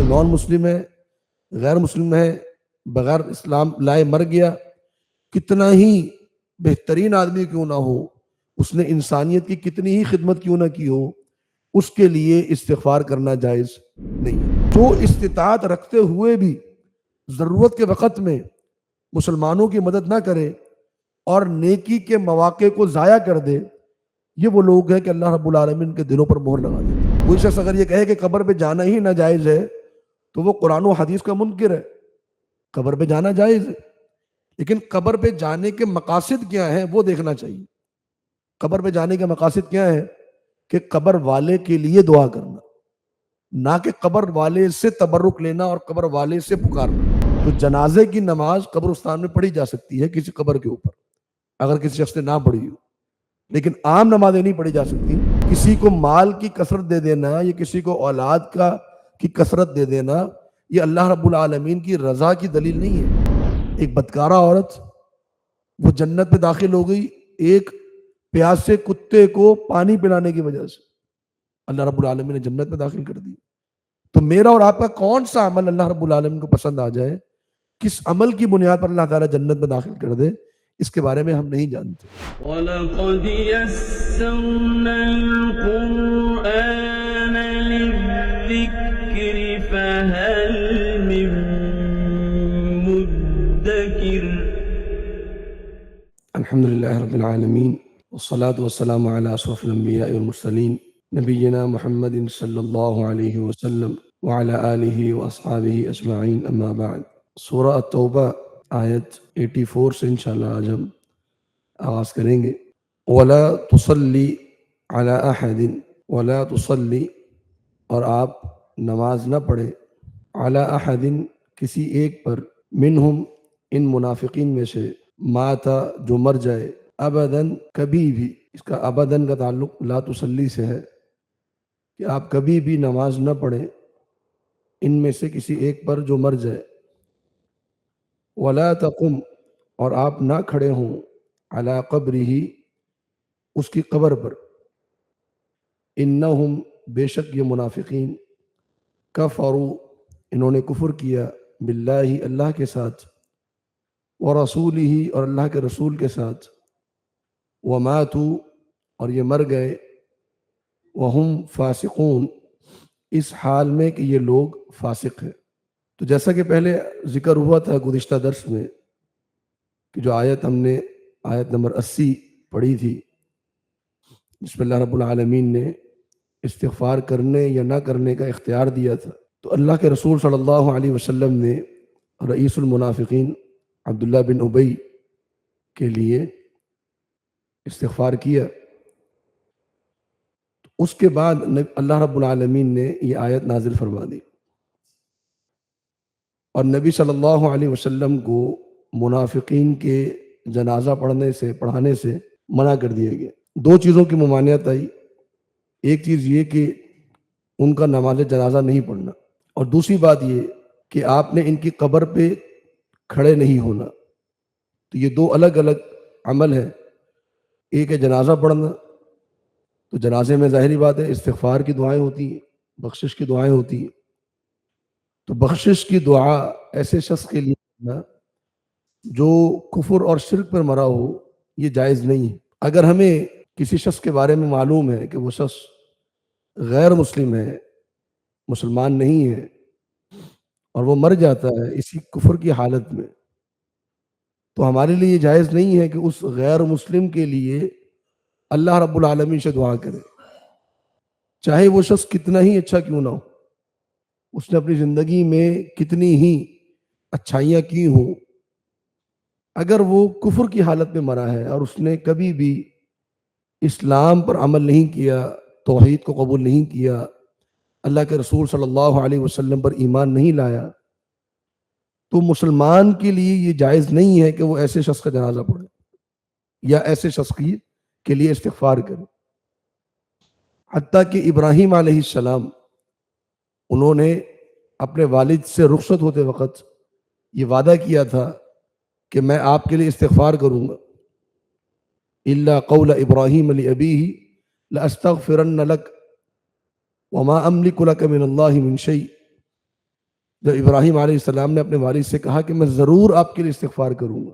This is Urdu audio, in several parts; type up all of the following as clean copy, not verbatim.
نان مسلم ہے، غیر مسلم ہے، بغیر اسلام لائے مر گیا، کتنا ہی بہترین آدمی کیوں نہ ہو، اس نے انسانیت کی کتنی ہی خدمت کیوں نہ کی ہو، اس کے لیے استغفار کرنا جائز نہیں۔ جو استطاعت رکھتے ہوئے بھی ضرورت کے وقت میں مسلمانوں کی مدد نہ کرے اور نیکی کے مواقع کو ضائع کر دے، یہ وہ لوگ ہیں کہ اللہ رب العالمین کے دلوں پر مہر لگا دے۔ کوئی شخص اگر یہ کہے کہ قبر پہ جانا ہی ناجائز ہے تو وہ قرآن و حدیث کا منکر ہے۔ قبر پہ جانا جائز ہے، لیکن قبر پہ جانے کے مقاصد کیا ہیں وہ دیکھنا چاہیے۔ قبر پہ جانے کے مقاصد کیا ہے؟ کہ قبر والے کے لیے دعا کرنا، نہ کہ قبر والے سے تبرک لینا اور قبر والے سے پکارنا۔ تو جنازے کی نماز قبرستان میں پڑھی جا سکتی ہے کسی قبر کے اوپر، اگر کسی شخص نے نہ پڑھی ہو، لیکن عام نمازیں نہیں پڑھی جا سکتی۔ کسی کو مال کی کثرت دے دینا یا کسی کو اولاد کی کثرت دے دینا، یہ اللہ رب العالمین کی رضا کی دلیل نہیں ہے۔ ایک بدکارہ عورت وہ جنت میں داخل ہو گئی ایک پیاسے کتے کو پانی پلانے کی وجہ سے، اللہ رب العالمین نے جنت میں داخل کر دی۔ تو میرا اور آپ کا کون سا عمل اللہ رب العالمین کو پسند آ جائے، کس عمل کی بنیاد پر اللہ تعالیٰ جنت میں داخل کر دے، اس کے بارے میں ہم نہیں جانتے۔ وَلَقَدْ يَسَّرْنَا الْقُرْآنَ لِلذِّكْرِ فَهَلْ مِن مُدَّكِرٍ۔ الحمدللہ رب العالمین والصلاة والسلام علی اشرف الانبیاء والمرسلین نبینا محمد صلی اللہ علیہ وسلم وعلی آلہ واصحابہ اجمعین، اما بعد۔ سورہ التوبہ آیت 84 سے انشاءاللہ آج ہم آغاز کریں گے۔ وَلَا تُصَلِّ عَلَىٰ أَحَدٍ، وَلَا تُصَلِّ، اور آپ نماز نہ پڑھے، عَلَىٰ أَحَدٍ، کسی ایک پر، منہم، ان منافقین میں سے، ماتا، جو مر جائے، ابداً، کبھی بھی۔ اس کا ابداً کا تعلق لا تُصَلِّ سے ہے کہ آپ کبھی بھی نماز نہ پڑھیں ان میں سے کسی ایک پر جو مر جائے۔ وَلَا تَقُمْ، اور آپ نہ کھڑے ہوں، علی قبرہ، اس کی قبر پر، انہم، بے شک یہ منافقین، کفروا، انہوں نے کفر کیا، باللہ، اللہ کے ساتھ، ورسولہ، اور اللہ کے رسول کے ساتھ، وماتوا، اور یہ مر گئے، وہم فاسقون، اس حال میں کہ یہ لوگ فاسق ہیں۔ تو جیسا کہ پہلے ذکر ہوا تھا گزشتہ درس میں کہ جو آیت ہم نے آیت نمبر 80 پڑھی تھی، جس میں اللہ رب العالمین نے استغفار کرنے یا نہ کرنے کا اختیار دیا تھا، تو اللہ کے رسول صلی اللہ علیہ وسلم نے رئیس المنافقین عبداللہ بن ابی کے لیے استغفار کیا۔ اس کے بعد اللہ رب العالمین نے یہ آیت نازل فرما دی، اور نبی صلی اللہ علیہ وسلم کو منافقین کے جنازہ پڑھانے سے منع کر دیا گیا۔ دو چیزوں کی ممانعت آئی، ایک چیز یہ کہ ان کا نماز جنازہ نہیں پڑھنا، اور دوسری بات یہ کہ آپ نے ان کی قبر پہ کھڑے نہیں ہونا۔ تو یہ دو الگ الگ عمل ہے۔ ایک ہے جنازہ پڑھنا، تو جنازے میں ظاہری بات ہے استغفار کی دعائیں ہوتی ہیں، بخشش کی دعائیں ہوتی ہیں۔ تو بخشش کی دعا ایسے شخص کے لیے کرنا جو کفر اور شرک پر مرا ہو، یہ جائز نہیں ہے۔ اگر ہمیں کسی شخص کے بارے میں معلوم ہے کہ وہ شخص غیر مسلم ہے، مسلمان نہیں ہے، اور وہ مر جاتا ہے اسی کفر کی حالت میں، تو ہمارے لیے یہ جائز نہیں ہے کہ اس غیر مسلم کے لیے اللہ رب العالمین سے دعا کرے، چاہے وہ شخص کتنا ہی اچھا کیوں نہ ہو، اس نے اپنی زندگی میں کتنی ہی اچھائیاں کی ہوں، اگر وہ کفر کی حالت میں مرا ہے اور اس نے کبھی بھی اسلام پر عمل نہیں کیا، توحید کو قبول نہیں کیا، اللہ کے رسول صلی اللہ علیہ وسلم پر ایمان نہیں لایا، تو مسلمان کے لیے یہ جائز نہیں ہے کہ وہ ایسے شخص کا جنازہ پڑھے یا ایسے شخص کے لیے استغفار کرے۔ حتیٰ کہ ابراہیم علیہ السلام، انہوں نے اپنے والد سے رخصت ہوتے وقت یہ وعدہ کیا تھا کہ میں آپ کے لیے استغفار کروں گا، الا قول ابراہیم لابیہ لاستغفرن لک وما املک لک من اللہ من شیء، جب ابراہیم علیہ السلام نے اپنے والد سے کہا کہ میں ضرور آپ کے لیے استغفار کروں گا،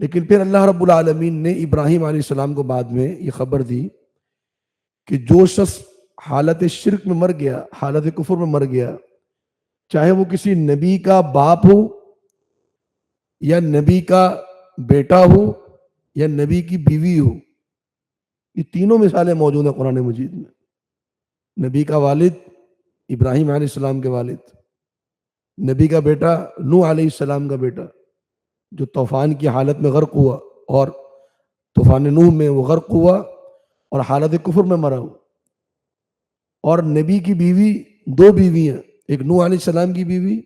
لیکن پھر اللہ رب العالمین نے ابراہیم علیہ السلام کو بعد میں یہ خبر دی کہ جو شخص حالت شرک میں مر گیا، حالت کفر میں مر گیا، چاہے وہ کسی نبی کا باپ ہو یا نبی کا بیٹا ہو یا نبی کی بیوی ہو، یہ تینوں مثالیں موجود ہیں قرآن مجید میں۔ نبی کا والد ابراہیم علیہ السلام کے والد، نبی کا بیٹا نوح علیہ السلام کا بیٹا جو طوفان کی حالت میں غرق ہوا اور طوفان نوح میں وہ غرق ہوا اور حالت کفر میں مرا ہوا، اور نبی کی بیوی، دو بیویاں، ایک نوح علیہ السلام کی بیوی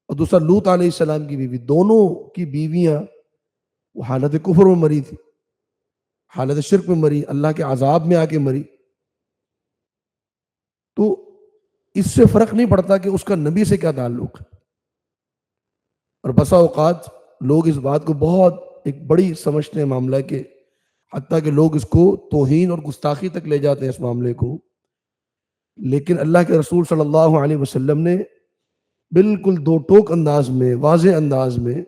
اور دوسرا لوط علیہ السلام کی بیوی، دونوں کی بیویاں وہ حالت کفر میں مری تھی، حالت شرک میں مری، اللہ کے عذاب میں آ کے مری۔ تو اس سے فرق نہیں پڑتا کہ اس کا نبی سے کیا تعلق ہے۔ اور بسا اوقات لوگ اس بات کو بہت ایک بڑی سمجھتے ہیں معاملہ کے، حتیٰ کہ لوگ اس کو توہین اور گستاخی تک لے جاتے ہیں اس معاملے کو، لیکن اللہ کے رسول صلی اللہ علیہ وسلم نے بالکل دو ٹوک انداز میں، واضح انداز میں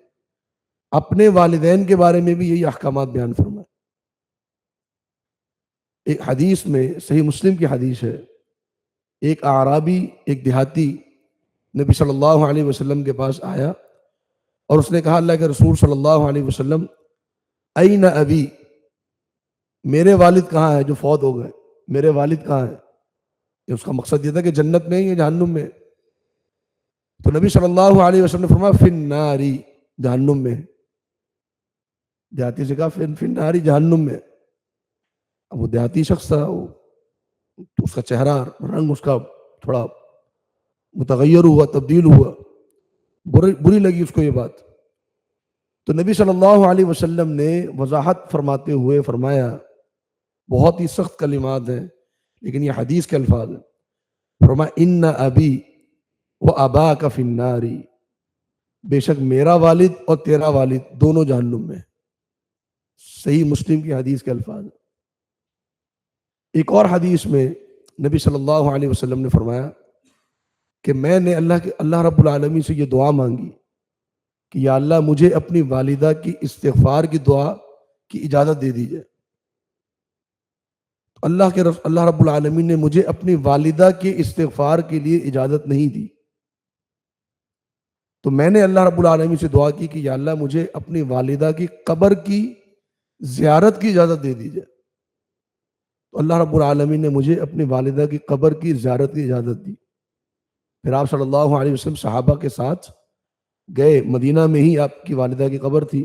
اپنے والدین کے بارے میں بھی یہی احکامات بیان فرمائے۔ ایک حدیث میں، صحیح مسلم کی حدیث ہے، ایک اعرابی، ایک دیہاتی نبی صلی اللہ علیہ وسلم کے پاس آیا اور اس نے کہا اللہ کے رسول صلی اللہ علیہ وسلم این ابی، میرے والد کہاں ہیں جو فوت ہو گئے، میرے والد کہاں ہیں؟ اس کا مقصد یہ تھا کہ جنت میں یا جہنم میں؟ تو نبی صلی اللہ علیہ وسلم نے فرمایا فی النار، جہنم میں۔ دیہاتی سے کہا فی النار، جہنم میں۔ اب وہ دیہاتی شخص تھا، تو اس کا چہرہ، رنگ اس کا تھوڑا متغیر ہوا، تبدیل ہوا، بری لگی اس کو یہ بات۔ تو نبی صلی اللہ علیہ وسلم نے وضاحت فرماتے ہوئے فرمایا، بہت ہی سخت کلمات ہیں لیکن یہ حدیث کے الفاظ ہیں، فرمایا ان ابی و اباک فی النار، بے شک میرا والد اور تیرا والد دونوں جہنم میں۔ صحیح مسلم کی حدیث کے الفاظ ہیں۔ ایک اور حدیث میں نبی صلی اللہ علیہ وسلم نے فرمایا کہ میں نے اللہ رب العالمین سے یہ دعا مانگی کہ یا اللہ مجھے اپنی والدہ کی استغفار کی دعا کی اجازت دے دیجئے۔ اللہ رب العالمین نے مجھے اپنی والدہ کے استغفار کے لیے اجازت نہیں دی، تو میں نے اللہ رب العالمین سے دعا کی کہ یا اللہ مجھے اپنی والدہ کی قبر کی زیارت کی اجازت دے دیجئے۔ تو اللہ رب العالمین نے مجھے اپنی والدہ کی قبر کی زیارت کی اجازت دی۔ پھر آپ صلی اللہ علیہ وسلم صحابہ کے ساتھ گئے، مدینہ میں ہی آپ کی والدہ کی قبر تھی۔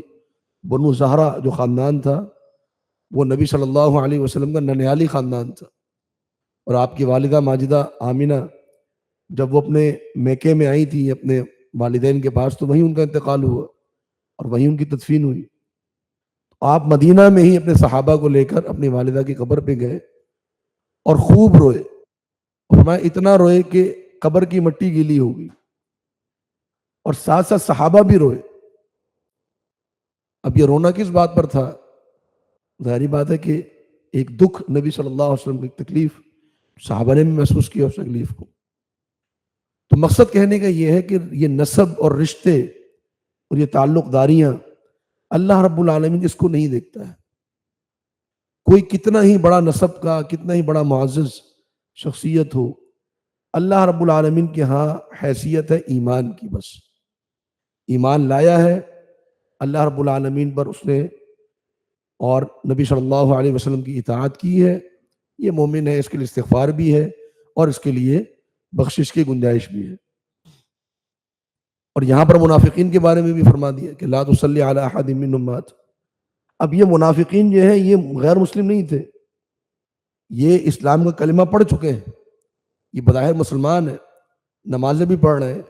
بنو زہرہ جو خاندان تھا وہ نبی صلی اللہ علیہ وسلم کا ننیالی خاندان تھا، اور آپ کی والدہ ماجدہ آمنہ جب وہ اپنے میکے میں آئی تھی اپنے والدین کے پاس، تو وہیں ان کا انتقال ہوا اور وہیں ان کی تدفین ہوئی۔ آپ مدینہ میں ہی اپنے صحابہ کو لے کر اپنی والدہ کی قبر پہ گئے اور خوب روئے، فرمایا اتنا روئے کہ قبر کی مٹی گیلی ہوگی، اور ساتھ ساتھ صحابہ بھی روئے۔ اب یہ رونا کس بات پر تھا؟ ظاہری بات ہے کہ ایک دکھ نبی صلی اللہ علیہ وسلم کی تکلیف صحابہ نے بھی محسوس کیا اس تکلیف کو۔ تو مقصد کہنے کا یہ ہے کہ یہ نسب اور رشتے اور یہ تعلق داریاں اللہ رب العالمین اس کو نہیں دیکھتا ہے۔ کوئی کتنا ہی بڑا نسب کا، کتنا ہی بڑا معزز شخصیت ہو، اللہ رب العالمین کے ہاں حیثیت ہے ایمان کی، بس ایمان لایا ہے اللہ رب العالمین پر اس نے اور نبی صلی اللہ علیہ وسلم کی اطاعت کی ہے، یہ مومن ہے، اس کے لیے استغفار بھی ہے اور اس کے لیے بخشش کی گنجائش بھی ہے۔ اور یہاں پر منافقین کے بارے میں بھی فرما دیا کہ لا تصلی علی احد منہم مات۔ اب یہ منافقین جو ہیں یہ غیر مسلم نہیں تھے، یہ اسلام کا کلمہ پڑھ چکے ہیں، یہ بظاہر مسلمان ہیں، نمازیں بھی پڑھ رہے ہیں،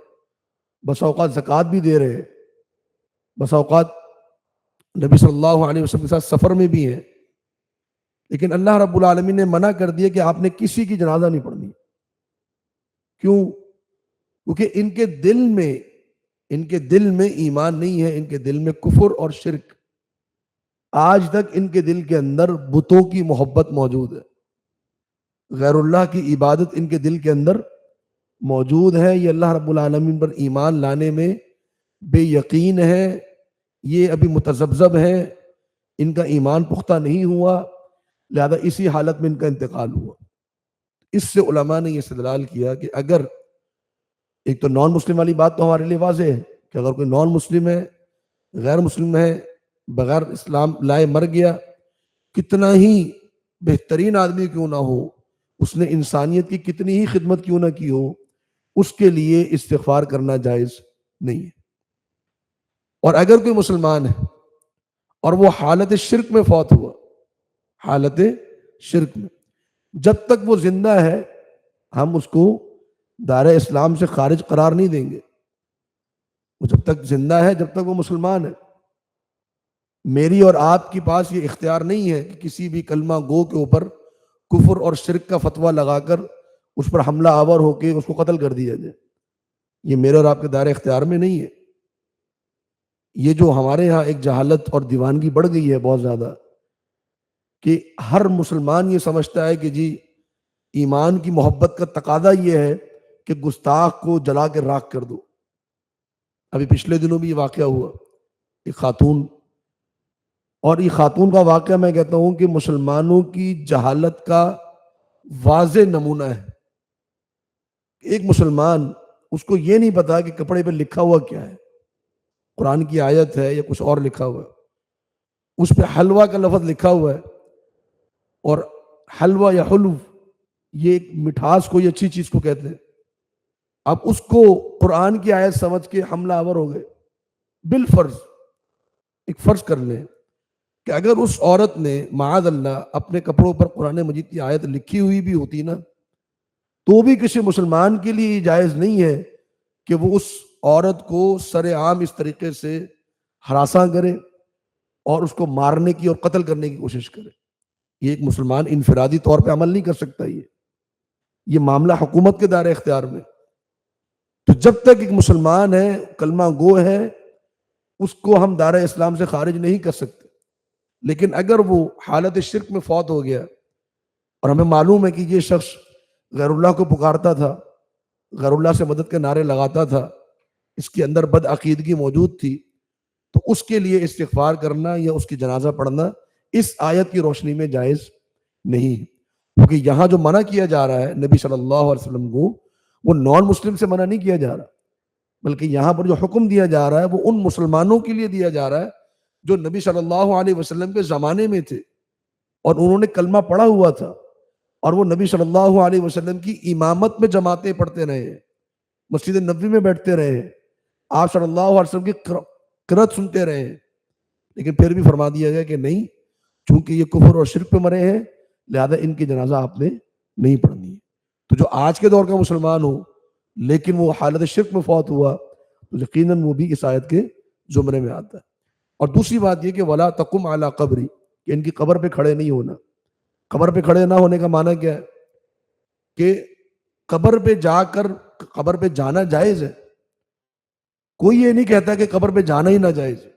بس اوقات زکوٰۃ بھی دے رہے ہیں، بس اوقات نبی صلی اللہ علیہ وسلم کے ساتھ سفر میں بھی ہیں، لیکن اللہ رب العالمین نے منع کر دیا کہ آپ نے کسی کی جنازہ نہیں پڑھنی۔ کیوں؟ کیونکہ ان کے دل میں ایمان نہیں ہے، ان کے دل میں کفر اور شرک، آج تک ان کے دل کے اندر بتوں کی محبت موجود ہے، غیر اللہ کی عبادت ان کے دل کے اندر موجود ہیں، یہ اللہ رب العالمین پر ایمان لانے میں بے یقین ہے، یہ ابھی متذبذب ہیں، ان کا ایمان پختہ نہیں ہوا، لہذا اسی حالت میں ان کا انتقال ہوا۔ اس سے علماء نے یہ استدلال کیا کہ اگر ایک تو نان مسلم والی بات تو ہمارے لیے واضح ہے کہ اگر کوئی نان مسلم ہے، غیر مسلم ہے، بغیر اسلام لائے مر گیا، کتنا ہی بہترین آدمی کیوں نہ ہو، اس نے انسانیت کی کتنی ہی خدمت کیوں نہ کی ہو، اس کے لیے استغفار کرنا جائز نہیں ہے۔ اور اگر کوئی مسلمان ہے اور وہ حالت شرک میں فوت ہوا، حالت شرک میں، جب تک وہ زندہ ہے ہم اس کو دائرہ اسلام سے خارج قرار نہیں دیں گے۔ وہ جب تک زندہ ہے، جب تک وہ مسلمان ہے، میری اور آپ کے پاس یہ اختیار نہیں ہے کہ کسی بھی کلمہ گو کے اوپر کفر اور شرک کا فتویٰ لگا کر اس پر حملہ آور ہو کے اس کو قتل کر دیا جائے۔ یہ میرے اور آپ کے دائرہ اختیار میں نہیں ہے۔ یہ جو ہمارے ہاں ایک جہالت اور دیوانگی بڑھ گئی ہے بہت زیادہ، کہ ہر مسلمان یہ سمجھتا ہے کہ جی ایمان کی محبت کا تقاضا یہ ہے کہ گستاخ کو جلا کے راکھ کر دو۔ ابھی پچھلے دنوں بھی یہ واقعہ ہوا، ایک خاتون، اور یہ خاتون کا واقعہ میں کہتا ہوں کہ مسلمانوں کی جہالت کا واضح نمونہ ہے۔ ایک مسلمان، اس کو یہ نہیں پتا کہ کپڑے پہ لکھا ہوا کیا ہے، قرآن کی آیت ہے یا کچھ اور لکھا ہوا ہے، اس پہ حلوہ کا لفظ لکھا ہوا ہے، اور حلوہ یا حلو یہ ایک مٹھاس کو، یہ اچھی چیز کو کہتے ہیں۔ اب اس کو قرآن کی آیت سمجھ کے حملہ آور ہو گئے۔ بالفرض ایک فرض کر لیں کہ اگر اس عورت نے معاذ اللہ اپنے کپڑوں پر قرآن مجید کی آیت لکھی ہوئی بھی ہوتی نا، تو بھی کسی مسلمان کے لیے یہ جائز نہیں ہے کہ وہ اس عورت کو سر عام اس طریقے سے ہراساں کرے اور اس کو مارنے کی اور قتل کرنے کی کوشش کرے۔ یہ ایک مسلمان انفرادی طور پہ عمل نہیں کر سکتا۔ یہ معاملہ حکومت کے دائرہ اختیار میں۔ تو جب تک ایک مسلمان ہے، کلمہ گو ہے، اس کو ہم دائرہ اسلام سے خارج نہیں کر سکتے۔ لیکن اگر وہ حالت شرک میں فوت ہو گیا اور ہمیں معلوم ہے کہ یہ شخص غیر اللہ کو پکارتا تھا، غیر اللہ سے مدد کے نعرے لگاتا تھا، اس کے اندر بد عقیدگی موجود تھی، تو اس کے لیے استغفار کرنا یا اس کی جنازہ پڑھنا اس آیت کی روشنی میں جائز نہیں ہے۔ کیونکہ یہاں جو منع کیا جا رہا ہے نبی صلی اللہ علیہ وسلم کو، وہ نان مسلم سے منع نہیں کیا جا رہا، بلکہ یہاں پر جو حکم دیا جا رہا ہے وہ ان مسلمانوں کے لیے دیا جا رہا ہے جو نبی صلی اللہ علیہ وسلم کے زمانے میں تھے اور انہوں نے کلمہ پڑھا ہوا تھا، اور وہ نبی صلی اللہ علیہ وسلم کی امامت میں جماعتیں پڑھتے رہے ہیں، مسجد نبوی میں بیٹھتے رہے ہیں، آپ صلی اللہ علیہ وسلم کی قرأت سنتے رہے ہیں، لیکن پھر بھی فرما دیا گیا کہ نہیں، چونکہ یہ کفر اور شرک پہ مرے ہیں، لہذا ان کی جنازہ آپ نے نہیں پڑھنی ہے۔ تو جو آج کے دور کا مسلمان ہو لیکن وہ حالت شرک میں فوت ہوا، تو یقیناً وہ بھی اس آیت کے زمرے میں آتا ہے۔ اور دوسری بات یہ کہ وَلَا تَقُمْ عَلَىٰ قَبْرِ، کہ ان کی قبر پہ کھڑے نہیں ہونا۔ قبر پہ کھڑے نہ ہونے کا معنی کیا ہے؟ کہ قبر پہ جا کر قبر پہ جانا جائز ہے، کوئی یہ نہیں کہتا کہ قبر پہ جانا ہی ناجائز ہے۔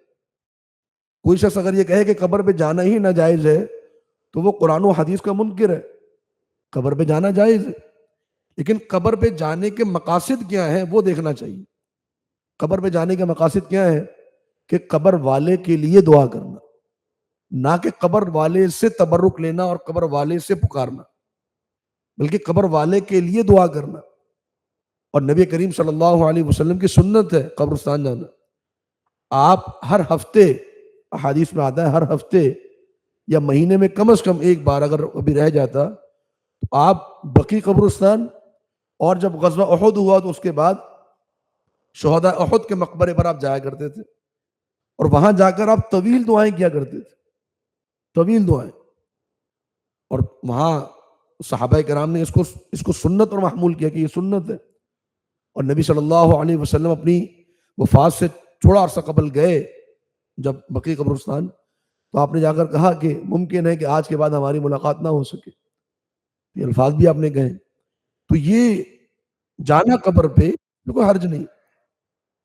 کوئی شخص اگر یہ کہے کہ قبر پہ جانا ہی ناجائز ہے تو وہ قرآن و حدیث کا منکر ہے۔ قبر پہ جانا جائز ہے، لیکن قبر پہ جانے کے مقاصد کیا ہیں وہ دیکھنا چاہیے۔ قبر پہ جانے کے مقاصد کیا ہے؟ کہ قبر والے کے لیے دعا کرنا، نہ کہ قبر والے سے تبرک لینا اور قبر والے سے پکارنا، بلکہ قبر والے کے لیے دعا کرنا۔ اور نبی کریم صلی اللہ علیہ وسلم کی سنت ہے قبرستان جانا۔ آپ ہر ہفتے، احادیث میں آتا ہے ہر ہفتے یا مہینے میں کم از کم ایک بار اگر ابھی رہ جاتا تو آپ بقیع قبرستان، اور جب غزوہ احد ہوا تو اس کے بعد شہداء احد کے مقبرے پر آپ جایا کرتے تھے، اور وہاں جا کر آپ طویل دعائیں کیا کرتے تھے، طویل دعائیں۔ اور وہاں صحابہ کرام نے اس کو سنت اور محمول کیا کہ یہ سنت ہے۔ اور نبی صلی اللہ علیہ وسلم اپنی وفات سے تھوڑا عرصہ قبل گئے جب بقیع قبرستان، تو آپ نے جا کر کہا کہ ممکن ہے کہ آج کے بعد ہماری ملاقات نہ ہو سکے، یہ الفاظ بھی آپ نے کہے۔ تو یہ جانا قبر پہ کوئی حرج نہیں،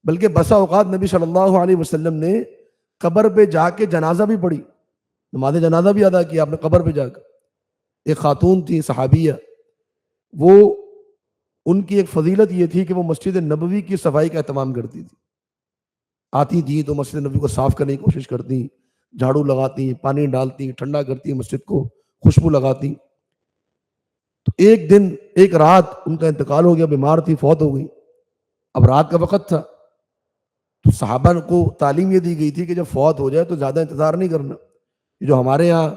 بلکہ بسا اوقات نبی صلی اللہ علیہ وسلم نے قبر پہ جا کے جنازہ بھی پڑھی، نماز جنازہ بھی ادا کیا آپ نے قبر پہ جا کر۔ ایک خاتون تھی صحابیہ، وہ ان کی ایک فضیلت یہ تھی کہ وہ مسجد نبوی کی صفائی کا اہتمام کرتی تھی. آتی تھی تو مسجد نبوی کو صاف کرنے کی کوشش کرتی، جھاڑو لگاتی، پانی ڈالتی، ٹھنڈا کرتی مسجد کو، خوشبو لگاتی. تو ایک دن ایک رات ان کا انتقال ہو گیا، بیمار تھی، فوت ہو گئی. اب رات کا وقت تھا، تو صحابہ کو تعلیم یہ دی گئی تھی کہ جب فوت ہو جائے تو زیادہ انتظار نہیں کرنا. یہ جو ہمارے یہاں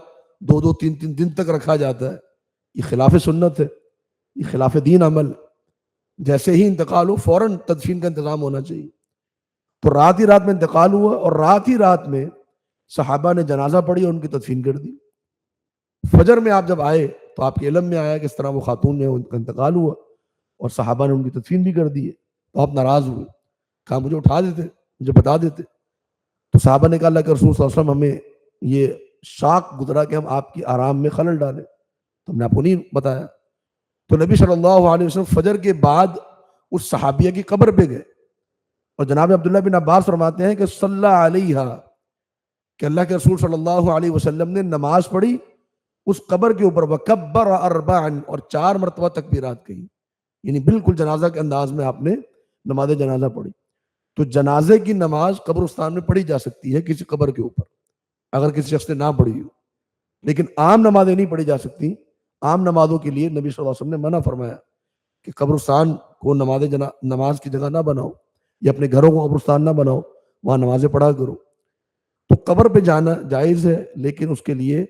2-3 دن تک رکھا جاتا ہے، یہ خلاف سنت ہے، یہ خلاف دین عمل. جیسے ہی انتقال ہو فوراً تدفین کا انتظام ہونا چاہیے. تو رات ہی رات میں انتقال ہوا، اور رات ہی رات میں صحابہ نے جنازہ پڑھی اور ان کی تدفین کر دی. فجر میں آپ جب آئے تو آپ کے علم میں آیا کہ اس طرح وہ خاتون نے ان کا انتقال ہوا اور صحابہ نے ان کی تدفین بھی کر دی ہے. تو آپ ناراض ہوئے، کہا مجھے اٹھا دیتے، مجھے بتا دیتے. تو صحابہ نے کہا اللہ کے رسول صلی اللہ علیہ وسلم ہمیں یہ شاق گزرا کہ ہم آپ کی آرام میں خلل ڈالیں، تو ہم نے آپ کو نہیں بتایا. تو نبی صلی اللہ علیہ وسلم فجر کے بعد اس صحابیہ کی قبر پہ گئے، اور جناب عبداللہ بن عباس فرماتے ہیں کہ صلی علیہا، کہ اللہ کے رسول صلی اللہ علیہ وسلم نے نماز پڑھی اس قبر کے اوپر، وکبر اربعا، اور 4 مرتبہ تکبیرات کہی. یعنی بالکل جنازہ کے انداز میں آپ نے نماز جنازہ پڑھی. تو جنازے کی نماز قبرستان میں پڑھی جا سکتی ہے کسی قبر کے اوپر اگر کسی شخص نے نہ پڑھی ہو، لیکن عام نمازیں نہیں پڑھی جا سکتی. عام نمازوں کے لیے نبی صلی اللہ علیہ وسلم نے منع فرمایا کہ قبرستان کو نماز کی جگہ نہ بناؤ، یا اپنے گھروں کو قبرستان نہ بناؤ، وہاں نمازیں پڑھا کرو. تو قبر پہ جانا جائز ہے، لیکن اس کے لیے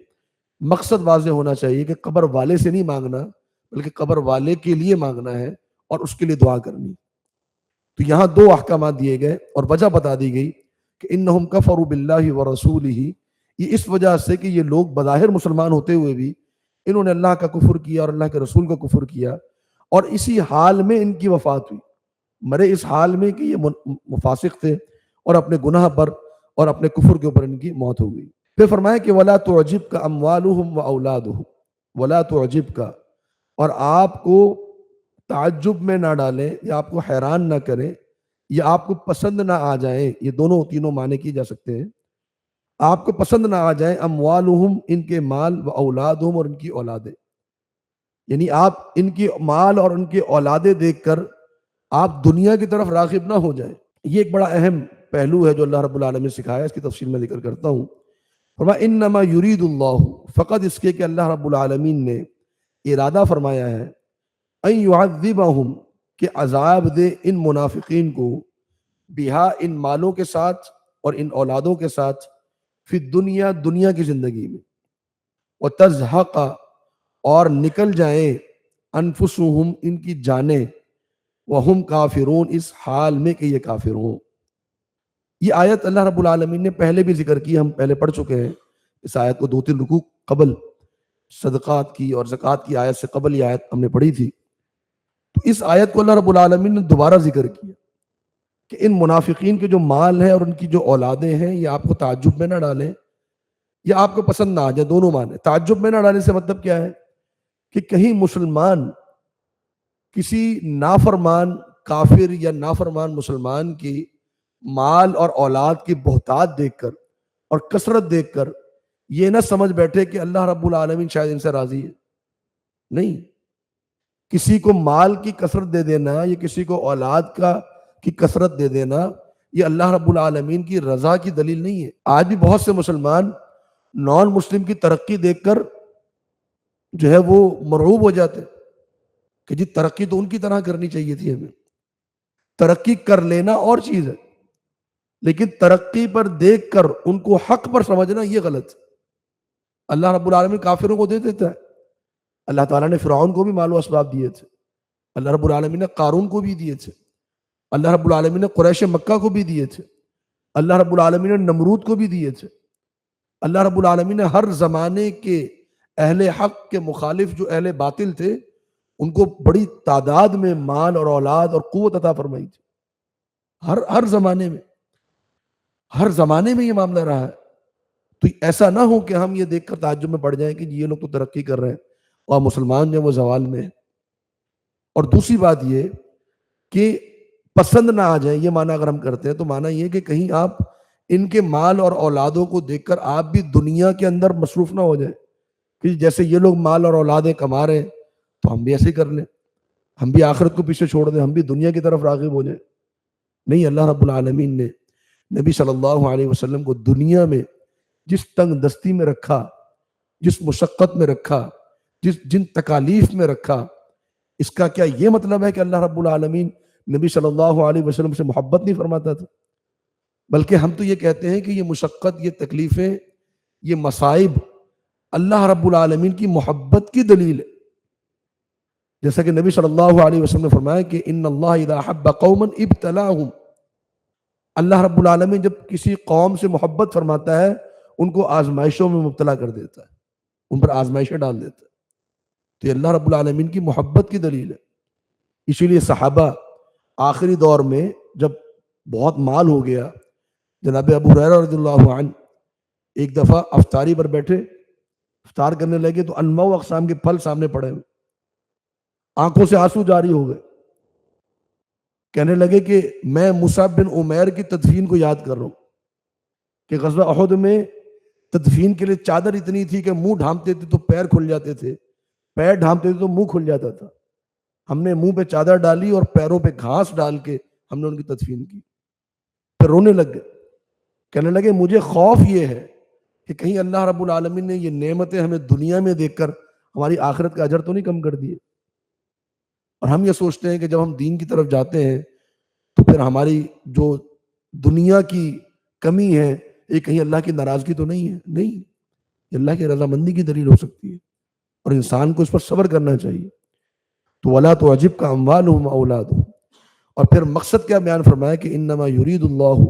مقصد واضح ہونا چاہیے کہ قبر والے سے نہیں مانگنا، بلکہ قبر والے کے لیے مانگنا ہے اور اس کے لیے دعا کرنی. تو یہاں 2 احکامات دیے گئے اور وجہ بتا دی گئی کہ انہم کفروا باللہ ورسولہ، یہ اس وجہ سے کہ یہ لوگ بظاہر مسلمان ہوتے ہوئے بھی انہوں نے اللہ کا کفر کیا اور اللہ کے رسول کا کفر کیا، اور اسی حال میں ان کی وفات ہوئی، مرے اس حال میں کہ یہ مفاسق تھے اور اپنے گناہ پر اور اپنے کفر کے اوپر ان کی موت ہو گئی. پھر فرمایا کہ ولا تعجبک اموالہم واولادہم، ولا تعجبک، اور آپ کو تعجب میں نہ ڈالیں یا آپ کو حیران نہ کریں یا آپ کو پسند نہ آ جائیں. یہ تینوں معنی کی جا سکتے ہیں. آپ کو پسند نہ آ جائیں اموالہم، ان کے مال، و اولادہم، اور ان کی اولادیں. یعنی آپ ان کی مال اور ان کی اولادیں دیکھ کر آپ دنیا کی طرف راغب نہ ہو جائیں. یہ ایک بڑا اہم پہلو ہے جو اللہ رب العالمین نے سکھایا، اس کی تفصیل میں ذکر کرتا ہوں. فرمایا انما یرید اللہ، فقط اس کے کہ اللہ رب العالمین نے ارادہ فرمایا ہے، ان یعذبہم، کہ عذاب دے ان منافقین کو، بہا، ان مالوں کے ساتھ اور ان اولادوں کے ساتھ، فی الدنیا، دنیا کی زندگی میں، وتزہق، اور نکل جائیں، انفسہم، ان کی جانیں، وہم کافرون، اس حال میں کہ یہ کافر ہوں. یہ آیت اللہ رب العالمین نے پہلے بھی ذکر کی، ہم پہلے پڑھ چکے ہیں اس آیت کو 2-3 رکوع قبل. صدقات کی اور زکوٰۃ کی آیت سے قبل یہ آیت ہم نے پڑھی تھی. تو اس آیت کو اللہ رب العالمین نے دوبارہ ذکر کیا کہ ان منافقین کے جو مال ہے اور ان کی جو اولادیں ہیں، یہ آپ کو تعجب میں نہ ڈالیں یا آپ کو پسند نہ آ جائے. دونوں معنی. تعجب میں نہ ڈالنے سے مطلب کیا ہے کہ کہیں مسلمان کسی نافرمان کافر یا نافرمان مسلمان کی مال اور اولاد کی بہتات دیکھ کر اور کثرت دیکھ کر یہ نہ سمجھ بیٹھے کہ اللہ رب العالمین شاید ان سے راضی ہے. نہیں، کسی کو مال کی کثرت دے دینا یا کسی کو اولاد کی کثرت دے دینا یہ اللہ رب العالمین کی رضا کی دلیل نہیں ہے. آج بھی بہت سے مسلمان نان مسلم کی ترقی دیکھ کر جو ہے وہ مرعوب ہو جاتے کہ جی ترقی تو ان کی طرح کرنی چاہیے تھی. ہمیں ترقی کر لینا اور چیز ہے، لیکن ترقی پر دیکھ کر ان کو حق پر سمجھنا یہ غلط. اللہ رب العالمین کافروں کو دے دیتا ہے. اللہ تعالیٰ نے فرعون کو بھی مال و اسباب دیے تھے، اللہ رب العالمین نے قارون کو بھی دیے تھے، اللہ رب العالمین نے قریش مکہ کو بھی دیے تھے، اللہ رب العالمین نے نمرود کو بھی دیے تھے. اللہ رب العالمین نے ہر زمانے کے اہل حق کے مخالف جو اہل باطل تھے ان کو بڑی تعداد میں مال اور اولاد اور قوت عطا فرمائی تھی. ہر زمانے میں یہ معاملہ رہا ہے. تو ایسا نہ ہو کہ ہم یہ دیکھ کر تعجب میں پڑ جائیں کہ یہ لوگ تو ترقی کر رہے ہیں اور مسلمان جو وہ زوال میں ہیں. اور دوسری بات یہ کہ پسند نہ آ جائیں، یہ معنی اگر ہم کرتے ہیں تو معنی یہ کہ کہیں آپ ان کے مال اور اولادوں کو دیکھ کر آپ بھی دنیا کے اندر مصروف نہ ہو جائیں کہ جیسے یہ لوگ مال اور اولادیں کما رہے ہیں تو ہم بھی ایسے ہی کر لیں. ہم بھی آخرت کو پیچھے چھوڑ دیں, ہم بھی دنیا کی طرف راغب ہو جائیں. نہیں, اللہ رب العالمین نے نبی صلی اللہ علیہ وسلم کو دنیا میں جس تنگ دستی میں رکھا, جس مشقت میں رکھا, جن تکالیف میں رکھا, اس کا کیا یہ مطلب ہے کہ اللہ رب العالمین نبی صلی اللہ علیہ وسلم سے محبت نہیں فرماتا تھا؟ بلکہ ہم تو یہ کہتے ہیں کہ یہ مشقت, یہ تکلیفیں, یہ مصائب اللہ رب العالمین کی محبت کی دلیل ہے. جیسا کہ نبی صلی اللہ علیہ وسلم نے فرمایا کہ ان اللہ اذا حب قوما ابتلاہم, اللہ رب العالمین جب کسی قوم سے محبت فرماتا ہے ان کو آزمائشوں میں مبتلا کر دیتا ہے, ان پر آزمائشیں ڈال دیتا ہے. تو یہ اللہ رب العالمین کی محبت کی دلیل ہے. اسی لیے صحابہ آخری دور میں جب بہت مال ہو گیا, جناب ابو ہریرہ رضی اللہ عنہ ایک دفعہ افطاری پر بیٹھے, افطار کرنے لگے تو انواع و اقسام کے پھل سامنے پڑے ہوئے, آنکھوں سے آنسو جاری ہو گئے. کہنے لگے کہ میں مصعب بن عمیر کی تدفین کو یاد کر رہا ہوں کہ غزوہ احد میں تدفین کے لیے چادر اتنی تھی کہ منہ ڈھانپتے تھے تو پیر کھل جاتے تھے, پیر ڈھانپتے تھے تو منہ کھل جاتا تھا. ہم نے منہ پہ چادر ڈالی اور پیروں پہ گھاس ڈال کے ہم نے ان کی تدفین کی. پھر رونے لگ گئے, کہنے لگے مجھے خوف یہ ہے کہ کہیں اللہ رب العالمین نے یہ نعمتیں ہمیں دنیا میں دیکھ کر ہماری آخرت کا اجر تو نہیں کم کر دیے. اور ہم یہ سوچتے ہیں کہ جب ہم دین کی طرف جاتے ہیں تو پھر ہماری جو دنیا کی کمی ہے یہ کہیں اللہ کی ناراضگی تو نہیں ہے. نہیں, یہ اللہ کی رضامندی کی دلیل ہو سکتی ہے اور انسان کو اس پر صبر کرنا چاہیے. تو ولا تعجب کا اموالہم اولادہم, اور پھر مقصد کیا بیان فرمایا کہ انما یرید اللہ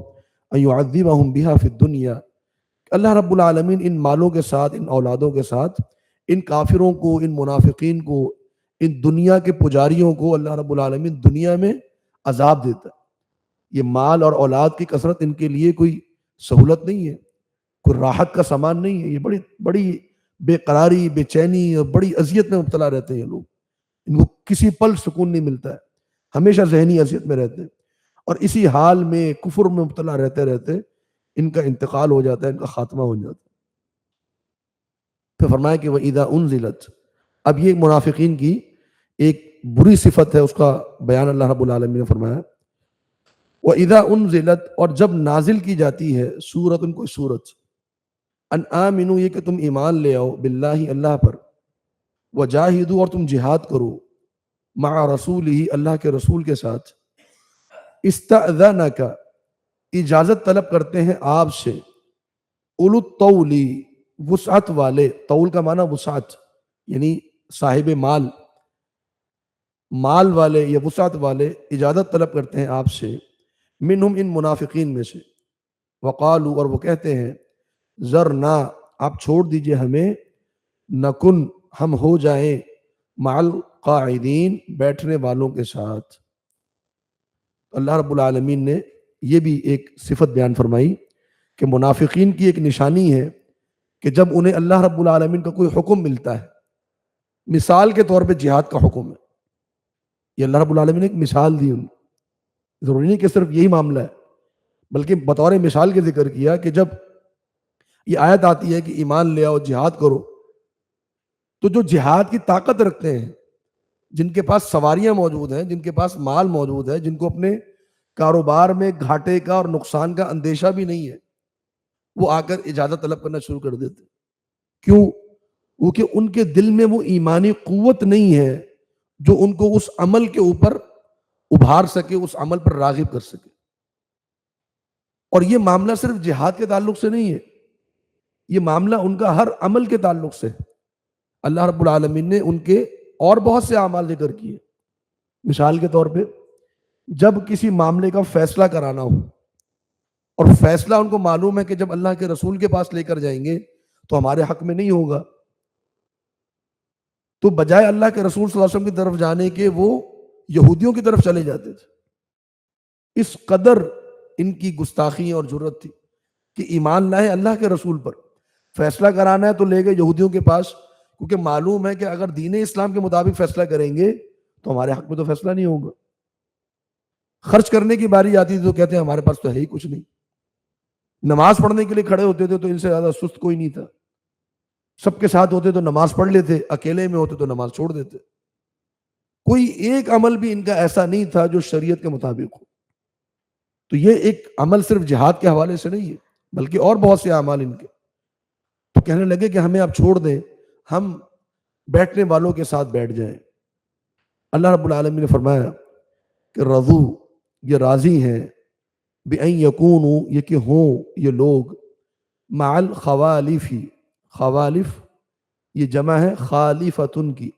ان یعذبہم بہا فی الدنیا, اللہ رب العالمین ان مالوں کے ساتھ, ان اولادوں کے ساتھ ان کافروں کو, ان منافقین کو, ان دنیا کے پجاریوں کو اللہ رب العالمین دنیا میں عذاب دیتا ہے. یہ مال اور اولاد کی کثرت ان کے لیے کوئی سہولت نہیں ہے, کوئی راحت کا سامان نہیں ہے. یہ بڑی بڑی بے قراری, بے چینی اور بڑی اذیت میں مبتلا رہتے ہیں یہ لوگ. ان کو کسی پل سکون نہیں ملتا ہے, ہمیشہ ذہنی اذیت میں رہتے ہیں اور اسی حال میں کفر میں مبتلا رہتے رہتے ان کا انتقال ہو جاتا ہے, ان کا خاتمہ ہو جاتا ہے. پھر فرمایا کہ وَإِذَا أُنزِلَتْ, اب یہ منافقین کی ایک بری صفت ہے, اس کا بیان اللہ رب العالمین نے فرمایا وَإِذَا أُنزِلَتْ, اور جب نازل کی جاتی ہے سورۃ, کوئی سورت, ان آمنو, یہ کہ تم ایمان لے آؤ, باللہ, اللہ پر, وجاہدو, اور تم جہاد کرو, مع رسولہ, اللہ کے رسول کے ساتھ, استأذنک, اجازت طلب کرتے ہیں آپ سے, اولو الطول, وسعت والے, طول کا معنی وسعت یعنی صاحب مال, مال والے یا وسعت والے اجازت طلب کرتے ہیں آپ سے, منہم, ان منافقین میں سے, وقالو, اور وہ کہتے ہیں, ذرنا, آپ چھوڑ دیجئے ہمیں, نکن, ہم ہو جائیں, مع القاعدین, بیٹھنے والوں کے ساتھ. اللہ رب العالمین نے یہ بھی ایک صفت بیان فرمائی کہ منافقین کی ایک نشانی ہے کہ جب انہیں اللہ رب العالمین کا کوئی حکم ملتا ہے, مثال کے طور پہ جہاد کا حکم ہے, یہ اللہ رب العالمین نے ایک مثال دی, ان ضروری نہیں کہ صرف یہی معاملہ ہے, بلکہ بطور مثال کے ذکر کیا کہ جب یہ آیت آتی ہے کہ ایمان لے آؤ, جہاد کرو, تو جو جہاد کی طاقت رکھتے ہیں, جن کے پاس سواریاں موجود ہیں, جن کے پاس مال موجود ہے, جن کو اپنے کاروبار میں گھاٹے کا اور نقصان کا اندیشہ بھی نہیں ہے, وہ آ کر اجازت طلب کرنا شروع کر دیتے. کیوں؟ کیونکہ ان کے دل میں وہ ایمانی قوت نہیں ہے جو ان کو اس عمل کے اوپر ابھار سکے, اس عمل پر راغب کر سکے. اور یہ معاملہ صرف جہاد کے تعلق سے نہیں ہے, یہ معاملہ ان کا ہر عمل کے تعلق سے. اللہ رب العالمین نے ان کے اور بہت سے اعمال ذکر کیے. مثال کے طور پہ جب کسی معاملے کا فیصلہ کرانا ہو, اور فیصلہ ان کو معلوم ہے کہ جب اللہ کے رسول کے پاس لے کر جائیں گے تو ہمارے حق میں نہیں ہوگا, تو بجائے اللہ کے رسول صلی اللہ علیہ وسلم کی طرف جانے کے وہ یہودیوں کی طرف چلے جاتے تھے. اس قدر ان کی گستاخی اور جرت تھی کہ ایمان لائے اللہ کے رسول پر, فیصلہ کرانا ہے تو لے گئے یہودیوں کے پاس, کیونکہ معلوم ہے کہ اگر دین اسلام کے مطابق فیصلہ کریں گے تو ہمارے حق میں تو فیصلہ نہیں ہوگا. خرچ کرنے کی باری آتی تھی تو کہتے ہیں ہمارے پاس تو ہے ہی کچھ نہیں. نماز پڑھنے کے لیے کھڑے ہوتے تھے تو ان سے زیادہ سست کوئی نہیں تھا, سب کے ساتھ ہوتے تو نماز پڑھ لیتے, اکیلے میں ہوتے تو نماز چھوڑ دیتے. کوئی ایک عمل بھی ان کا ایسا نہیں تھا جو شریعت کے مطابق ہو. تو یہ ایک عمل صرف جہاد کے حوالے سے نہیں ہے بلکہ اور بہت سے اعمال ان کے. تو کہنے لگے کہ ہمیں آپ چھوڑ دیں, ہم بیٹھنے والوں کے ساتھ بیٹھ جائیں. اللہ رب العالمین نے فرمایا کہ رضو, یہ راضی ہیں, بِأَن یکونوا, یہ کہ ہوں یہ لوگ, مع الخوالف, خوالف یہ جمع ہے خالفتن کی.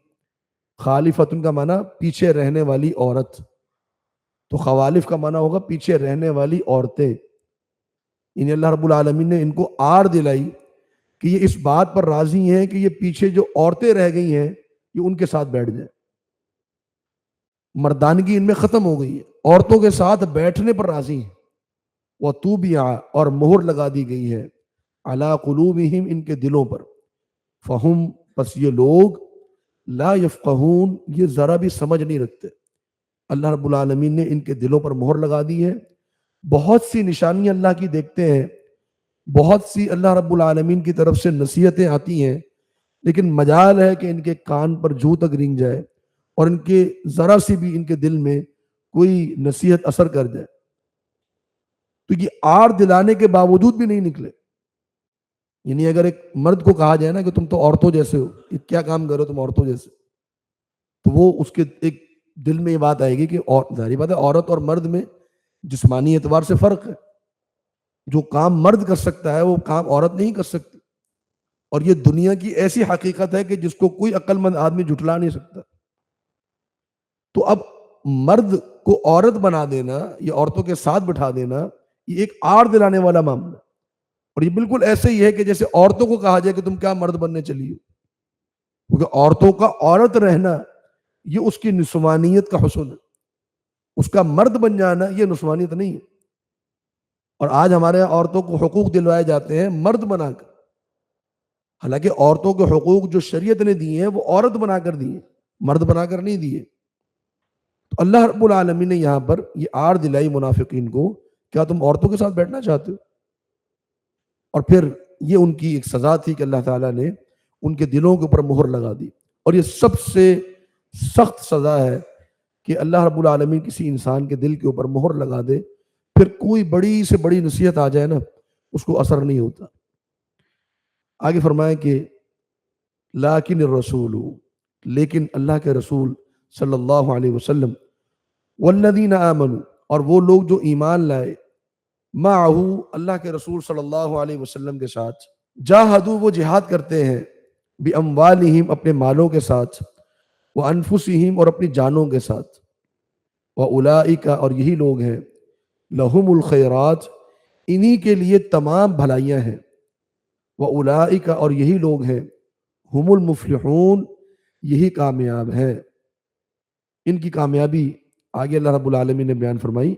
خالفتن کا معنی پیچھے رہنے والی عورت, تو خوالف کا معنی ہوگا پیچھے رہنے والی عورتیں. یعنی اللہ رب العالمین نے ان کو آڑ دلائی کہ یہ اس بات پر راضی ہیں کہ یہ پیچھے جو عورتیں رہ گئی ہیں یہ ان کے ساتھ بیٹھ جائیں. مردانگی ان میں ختم ہو گئی ہے, عورتوں کے ساتھ بیٹھنے پر راضی ہیں. وَطُوبِعَ, اور مہر لگا دی گئی ہے, عَلَىٰ قُلُوبِهِمْ, ان کے دلوں پر, فَهُمْ, پس یہ لوگ, لا یفقہون, یہ ذرا بھی سمجھ نہیں رکھتے. اللہ رب العالمین نے ان کے دلوں پر مہر لگا دی ہے. بہت سی نشانیاں اللہ کی دیکھتے ہیں, بہت سی اللہ رب العالمین کی طرف سے نصیحتیں آتی ہیں, لیکن مجال ہے کہ ان کے کان پر جوں تک رینگ جائے اور ان کے ذرا سی بھی ان کے دل میں کوئی نصیحت اثر کر جائے. تو یہ آڑ دلانے کے باوجود بھی نہیں نکلے. یعنی اگر ایک مرد کو کہا جائے نا کہ تم تو عورتوں جیسے ہو, یہ کیا کام کرو تم عورتوں جیسے, تو وہ اس کے ایک دل میں یہ بات آئے گی کہ ظاہری بات ہے عورت اور مرد میں جسمانی اعتبار سے فرق ہے. جو کام مرد کر سکتا ہے وہ کام عورت نہیں کر سکتی, اور یہ دنیا کی ایسی حقیقت ہے کہ جس کو کوئی عقل مند آدمی جھٹلا نہیں سکتا. تو اب مرد کو عورت بنا دینا یا عورتوں کے ساتھ بٹھا دینا یہ ایک آڑ دلانے والا معاملہ ہے. اور یہ بالکل ایسے ہی ہے کہ جیسے عورتوں کو کہا جائے کہ تم کیا مرد بننے چلی ہو, کیونکہ عورتوں کا عورت رہنا یہ اس کی نسوانیت کا حسن ہے, اس کا مرد بن جانا یہ نسوانیت نہیں ہے. اور آج ہمارے یہاں عورتوں کو حقوق دلوائے جاتے ہیں مرد بنا کر, حالانکہ عورتوں کے حقوق جو شریعت نے دیے ہیں وہ عورت بنا کر دیے, مرد بنا کر نہیں دیے. تو اللہ رب العالمین نے یہاں پر یہ آڑ دلائی منافقین کو, کیا تم عورتوں کے ساتھ بیٹھنا چاہتے ہو؟ اور پھر یہ ان کی ایک سزا تھی کہ اللہ تعالیٰ نے ان کے دلوں کے اوپر مہر لگا دی. اور یہ سب سے سخت سزا ہے کہ اللہ رب العالمین کسی انسان کے دل کے اوپر مہر لگا دے, پھر کوئی بڑی سے بڑی نصیحت آ جائے نا اس کو اثر نہیں ہوتا. آگے فرمائیں کہ لیکن الرسول, لیکن اللہ کے رسول صلی اللہ علیہ وسلم, والذین آمنوا, اور وہ لوگ جو ایمان لائے, معہو, اللہ کے رسول صلی اللہ علیہ وسلم کے ساتھ, جاہدوا, وہ جہاد کرتے ہیں, باموالہم, اپنے مالوں کے ساتھ, وانفسہم, اور اپنی جانوں کے ساتھ, واولئک, اور یہی لوگ ہیں, لہم الخیرات, انہی کے لیے تمام بھلائیاں ہیں, واولئک, اور یہی لوگ ہیں, ہم المفلحون, یہی کامیاب ہیں. ان کی کامیابی آگے اللہ رب العالمین نے بیان فرمائی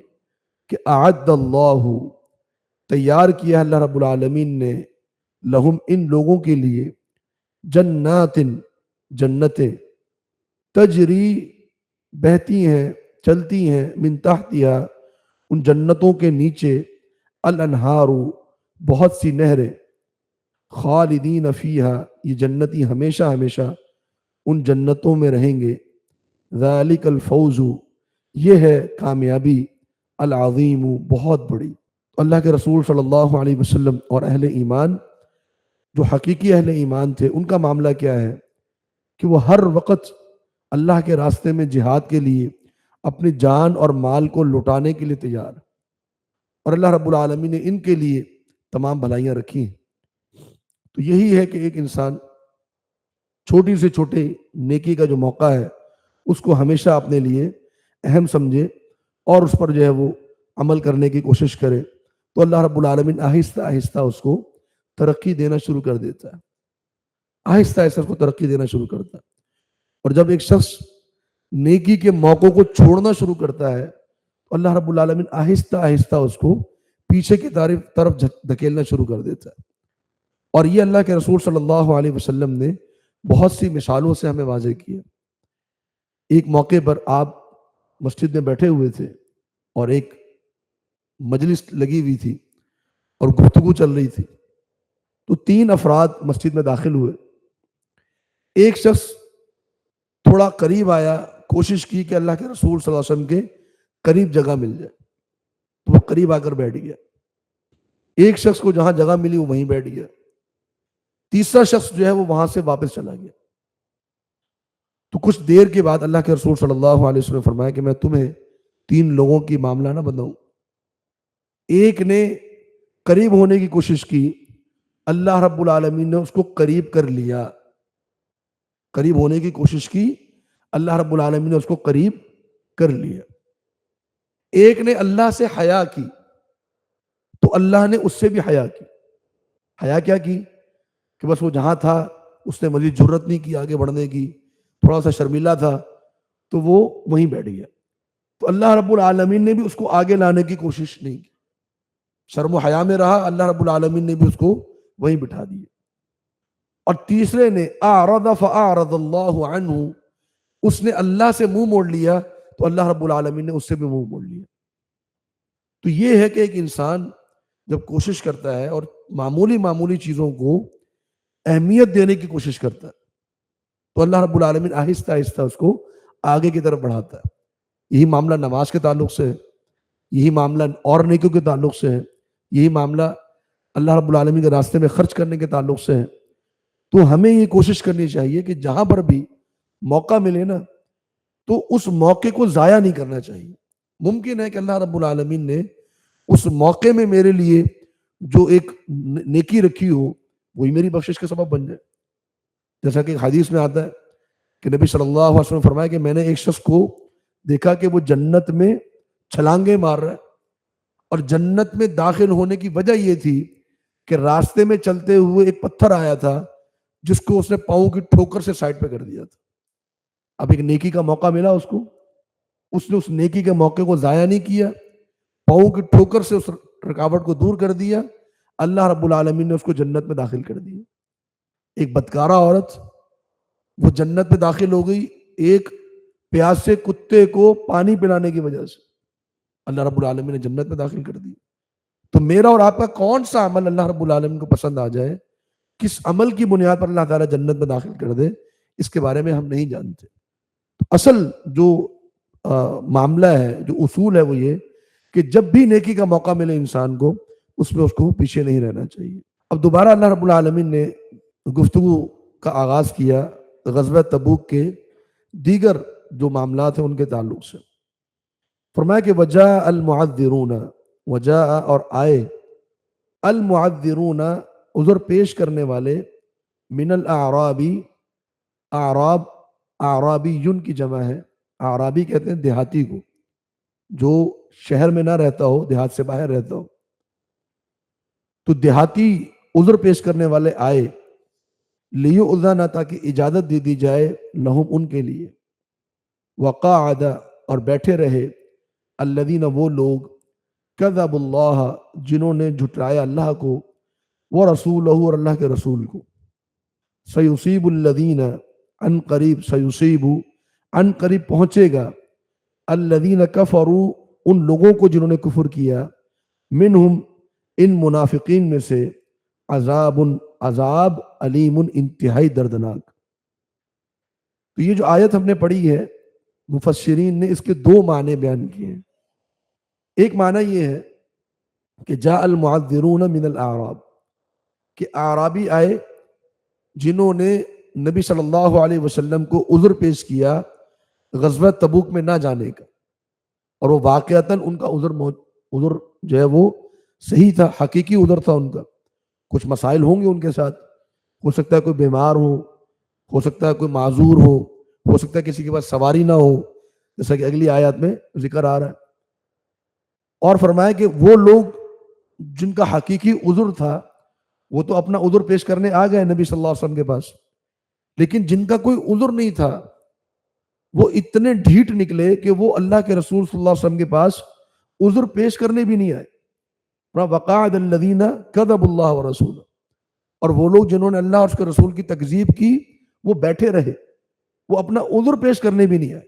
کہ اعد اللہ, تیار کیا اللہ رب العالمین نے, لہم, ان لوگوں کے لیے, جنات, جنتیں, تجری, بہتی ہیں, چلتی ہیں, من تحتہا, ان جنتوں کے نیچے, الانہار, بہت سی نہریں, خالدین فیہا, یہ جنتی ہمیشہ ہمیشہ ان جنتوں میں رہیں گے, ذالک الفوز, یہ ہے کامیابی, العظیم, بہت بڑی. اللہ کے رسول صلی اللہ علیہ وسلم اور اہل ایمان, جو حقیقی اہل ایمان تھے, ان کا معاملہ کیا ہے کہ وہ ہر وقت اللہ کے راستے میں جہاد کے لیے اپنی جان اور مال کو لٹانے کے لیے تیار, اور اللہ رب العالمین نے ان کے لیے تمام بھلائیاں رکھی ہیں. تو یہی ہے کہ ایک انسان چھوٹی سے چھوٹے نیکی کا جو موقع ہے اس کو ہمیشہ اپنے لیے اہم سمجھے اور اس پر جو ہے وہ عمل کرنے کی کوشش کرے, تو اللہ رب العالمین آہستہ آہستہ اس کو ترقی دینا شروع کر دیتا ہے, آہستہ آہستہ اس کو ترقی دینا شروع کرتا ہے. اور جب ایک شخص نیکی کے موقعوں کو چھوڑنا شروع کرتا ہے تو اللہ رب العالمین آہستہ آہستہ اس کو پیچھے کی طرف دھکیلنا شروع کر دیتا ہے. اور یہ اللہ کے رسول صلی اللہ علیہ وسلم نے بہت سی مثالوں سے ہمیں واضح کیا. ایک موقع پر آپ مسجد میں بیٹھے ہوئے تھے اور ایک مجلس لگی ہوئی تھی اور گفتگو چل رہی تھی, تو 3 افراد مسجد میں داخل ہوئے. ایک شخص تھوڑا قریب آیا کوشش کی کہ اللہ کے رسول صلی اللہ علیہ وسلم کے قریب جگہ مل جائے، تو وہ قریب آ کر بیٹھ گیا۔ ایک شخص کو جہاں جگہ ملی وہ وہیں بیٹھ گیا، تیسرا شخص جو ہے وہ وہاں سے واپس چلا گیا۔ تو کچھ دیر کے بعد اللہ کے رسول صلی اللہ علیہ وسلم نے فرمایا کہ میں تمہیں 3 لوگوں کی معاملہ نہ بتاؤں۔ ایک نے قریب ہونے کی کوشش کی، اللہ رب العالمین نے اس کو قریب کر لیا۔ قریب ہونے کی کوشش کی، اللہ رب العالمین نے اس کو قریب کر لیا۔ ایک نے اللہ سے حیا کی، تو اللہ نے اس سے بھی حیا کی۔ حیا کیا کی کہ بس وہ جہاں تھا اس نے مزید جرت نہیں کی آگے بڑھنے کی، تھوڑا سا شرمیلا تھا تو وہ وہیں بیٹھ گیا۔ تو اللہ رب العالمین نے بھی اس کو آگے لانے کی کوشش نہیں کی، شرم و حیا میں رہا، اللہ رب العالمین نے بھی اس کو وہیں بٹھا دیا۔ اور تیسرے نے اعرض فاعرض اللہ عنہ، اس نے اللہ سے منہ موڑ لیا تو اللہ رب العالمین نے اس سے بھی منہ موڑ لیا۔ تو یہ ہے کہ ایک انسان جب کوشش کرتا ہے اور معمولی چیزوں کو اہمیت دینے کی کوشش کرتا ہے تو اللہ رب العالمین آہستہ آہستہ اس کو آگے کی طرف بڑھاتا ہے۔ یہی معاملہ نماز کے تعلق سے ہے، یہی معاملہ اور نیکیوں کے تعلق سے ہے، یہی معاملہ اللہ رب العالمین کے راستے میں خرچ کرنے کے تعلق سے ہے۔ تو ہمیں یہ کوشش کرنی چاہیے کہ جہاں پر بھی موقع ملے نا تو اس موقع کو ضائع نہیں کرنا چاہیے۔ ممکن ہے کہ اللہ رب العالمین نے اس موقع میں میرے لیے جو ایک نیکی رکھی ہو وہی میری بخشش کا سبب بن جائے۔ جیسا کہ حدیث میں آتا ہے کہ نبی صلی اللہ علیہ وسلم نے فرمایا کہ میں نے ایک شخص کو دیکھا کہ وہ جنت میں چھلانگیں مار رہا ہے، اور جنت میں داخل ہونے کی وجہ یہ تھی کہ راستے میں چلتے ہوئے ایک پتھر آیا تھا جس کو اس نے پاؤں کی ٹھوکر سے سائڈ پہ کر دیا تھا۔ اب ایک نیکی کا موقع ملا اس نے اس نیکی کے موقع کو ضائع نہیں کیا، پاؤں کی ٹھوکر سے اس رکاوٹ کو دور کر دیا، اللہ رب العالمین نے اس کو جنت میں داخل کر دیا۔ ایک بدکارہ عورت وہ جنت میں داخل ہو گئی ایک پیاسے کتے کو پانی پلانے کی وجہ سے، اللہ رب العالمین نے جنت میں داخل کر دی۔ تو میرا اور آپ کا کون سا عمل اللہ رب العالمین کو پسند آ جائے، کس عمل کی بنیاد پر اللہ تعالیٰ جنت میں داخل کر دے، اس کے بارے میں ہم نہیں جانتے۔ اصل جو معاملہ ہے، جو اصول ہے وہ یہ کہ جب بھی نیکی کا موقع ملے انسان کو اس میں اس کو پیچھے نہیں رہنا چاہیے۔ اب دوبارہ اللہ رب العالمین نے گفتگو کا آغاز کیا غزوہ تبوک کے دیگر جو معاملات ہیں ان کے تعلق سے۔ فرمایا کہ وجاء المعذرون، وجاء اور آئے، المعذرون عذر پیش کرنے والے، من الاعرابی، اعراب اعرابیون کی جمع ہے، اعرابی کہتے ہیں دیہاتی کو، جو شہر میں نہ رہتا ہو، دیہات سے باہر رہتا ہو۔ تو دیہاتی عذر پیش کرنے والے آئے، لیؤذن تاکہ اجازت دے دی جائے، لہم ان کے لیے، وقعد اور بیٹھے رہے، الذین وہ لوگ، کذبوا اللہ جنہوں نے جھٹلایا اللہ کو، ورسولہ اور اللہ کے رسول کو، سیصیب الذین ان قریب، سیصیب ان قریب پہنچے گا، الذین کفروا ان لوگوں کو جنہوں نے کفر کیا، منہم ان منافقین میں سے، عذاب عذاب علیم انتہائی دردناک۔ تو یہ جو آیت ہم نے پڑھی ہے مفسرین نے اس کے 2 معنی بیان کیے ہیں۔ ایک معنی یہ ہے کہ جاء المعذرون من الاعراب، کہ اعرابی آئے جنہوں نے نبی صلی اللہ علیہ وسلم کو عذر پیش کیا غزوہ تبوک میں نہ جانے کا، اور وہ واقعتاً ان کا عذر جو ہے وہ صحیح تھا، حقیقی عذر تھا ان کا۔ کچھ مسائل ہوں گے ان کے ساتھ، ہو سکتا ہے کوئی بیمار ہو سکتا ہے کوئی معذور ہو سکتا ہے کسی کے پاس سواری نہ ہو، جیسا کہ اگلی آیات میں ذکر آ رہا ہے۔ اور فرمایا کہ وہ لوگ جن کا حقیقی عذر تھا وہ تو اپنا عذر پیش کرنے آ گئے نبی صلی اللہ علیہ وسلم کے پاس، لیکن جن کا کوئی عذر نہیں تھا وہ اتنے ڈھیٹ نکلے کہ وہ اللہ کے رسول صلی اللہ علیہ وسلم کے پاس عذر پیش کرنے بھی نہیں آئے۔ وقعد الذین کذبوا اللہ ورسولہ، اور وہ لوگ جنہوں نے اللہ اور اس کے رسول کی تکذیب کی وہ بیٹھے رہے، وہ اپنا عذر پیش کرنے بھی نہیں آئے۔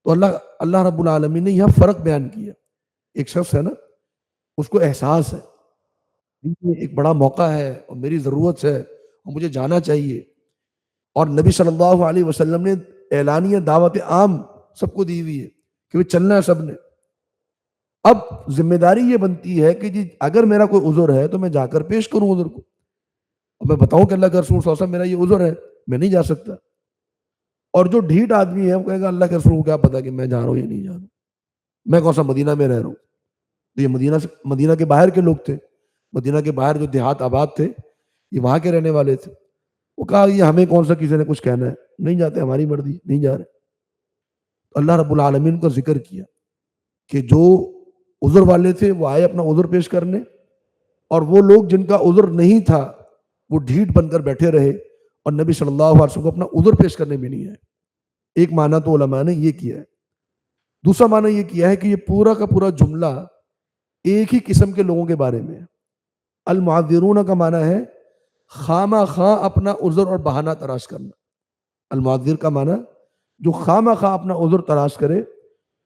تو اللہ رب العالمین نے یہاں فرق بیان کیا۔ ایک شخص ہے نا، اس کو احساس ہے یہ ایک بڑا موقع ہے اور میری ضرورت ہے اور مجھے جانا چاہیے، اور نبی صلی اللہ علیہ وسلم نے اعلانیہ دعوت عام سب کو دی ہوئی ہے کہ وہ چلنا ہے سب نے. اب ذمہ داری یہ بنتی ہے کہ جی اگر میرا کوئی عذر ہے تو میں جا کر پیش کروں عذر کو, اور میں بتاؤں کہ اللہ کے رسول صلی اللہ علیہ وسلم میرا یہ عذر ہے, میں نہیں جا سکتا. اور جو ڈھیٹ آدمی ہے وہ کہے گا اللہ کے رسول کو کیا پتا کہ میں جا رہا ہوں یا نہیں جا رہا ہوں, میں کون سا مدینہ میں رہ رہا ہوں. تو یہ مدینہ کے باہر کے لوگ تھے, مدینہ کے باہر جو دیہات آباد تھے یہ وہاں کے رہنے والے تھے. وہ کہا یہ ہمیں کون سا کسی نے کچھ کہنا ہے, نہیں جاتے, ہماری مرضی, نہیں جا رہے. تو اللہ رب العالمین کو ذکر کیا کہ جو عذر والے تھے وہ آئے اپنا عذر پیش کرنے, اور وہ لوگ جن کا عذر نہیں تھا وہ ڈھیٹ بن کر بیٹھے رہے اور نبی صلی اللہ علیہ وسلم کو اپنا عذر پیش کرنے بھی نہیں آئے. ایک معنی تو علماء نے یہ کیا ہے. دوسرا معنی یہ کیا ہے کہ یہ پورا کا پورا جملہ ایک ہی قسم کے لوگوں کے بارے میں ہے. المعذرون کا معنی ہے خامہ خواہ اپنا عذر اور بہانہ تلاش کرنا. المعذر کا معنی جو خامہ خواہ اپنا عذر تلاش کرے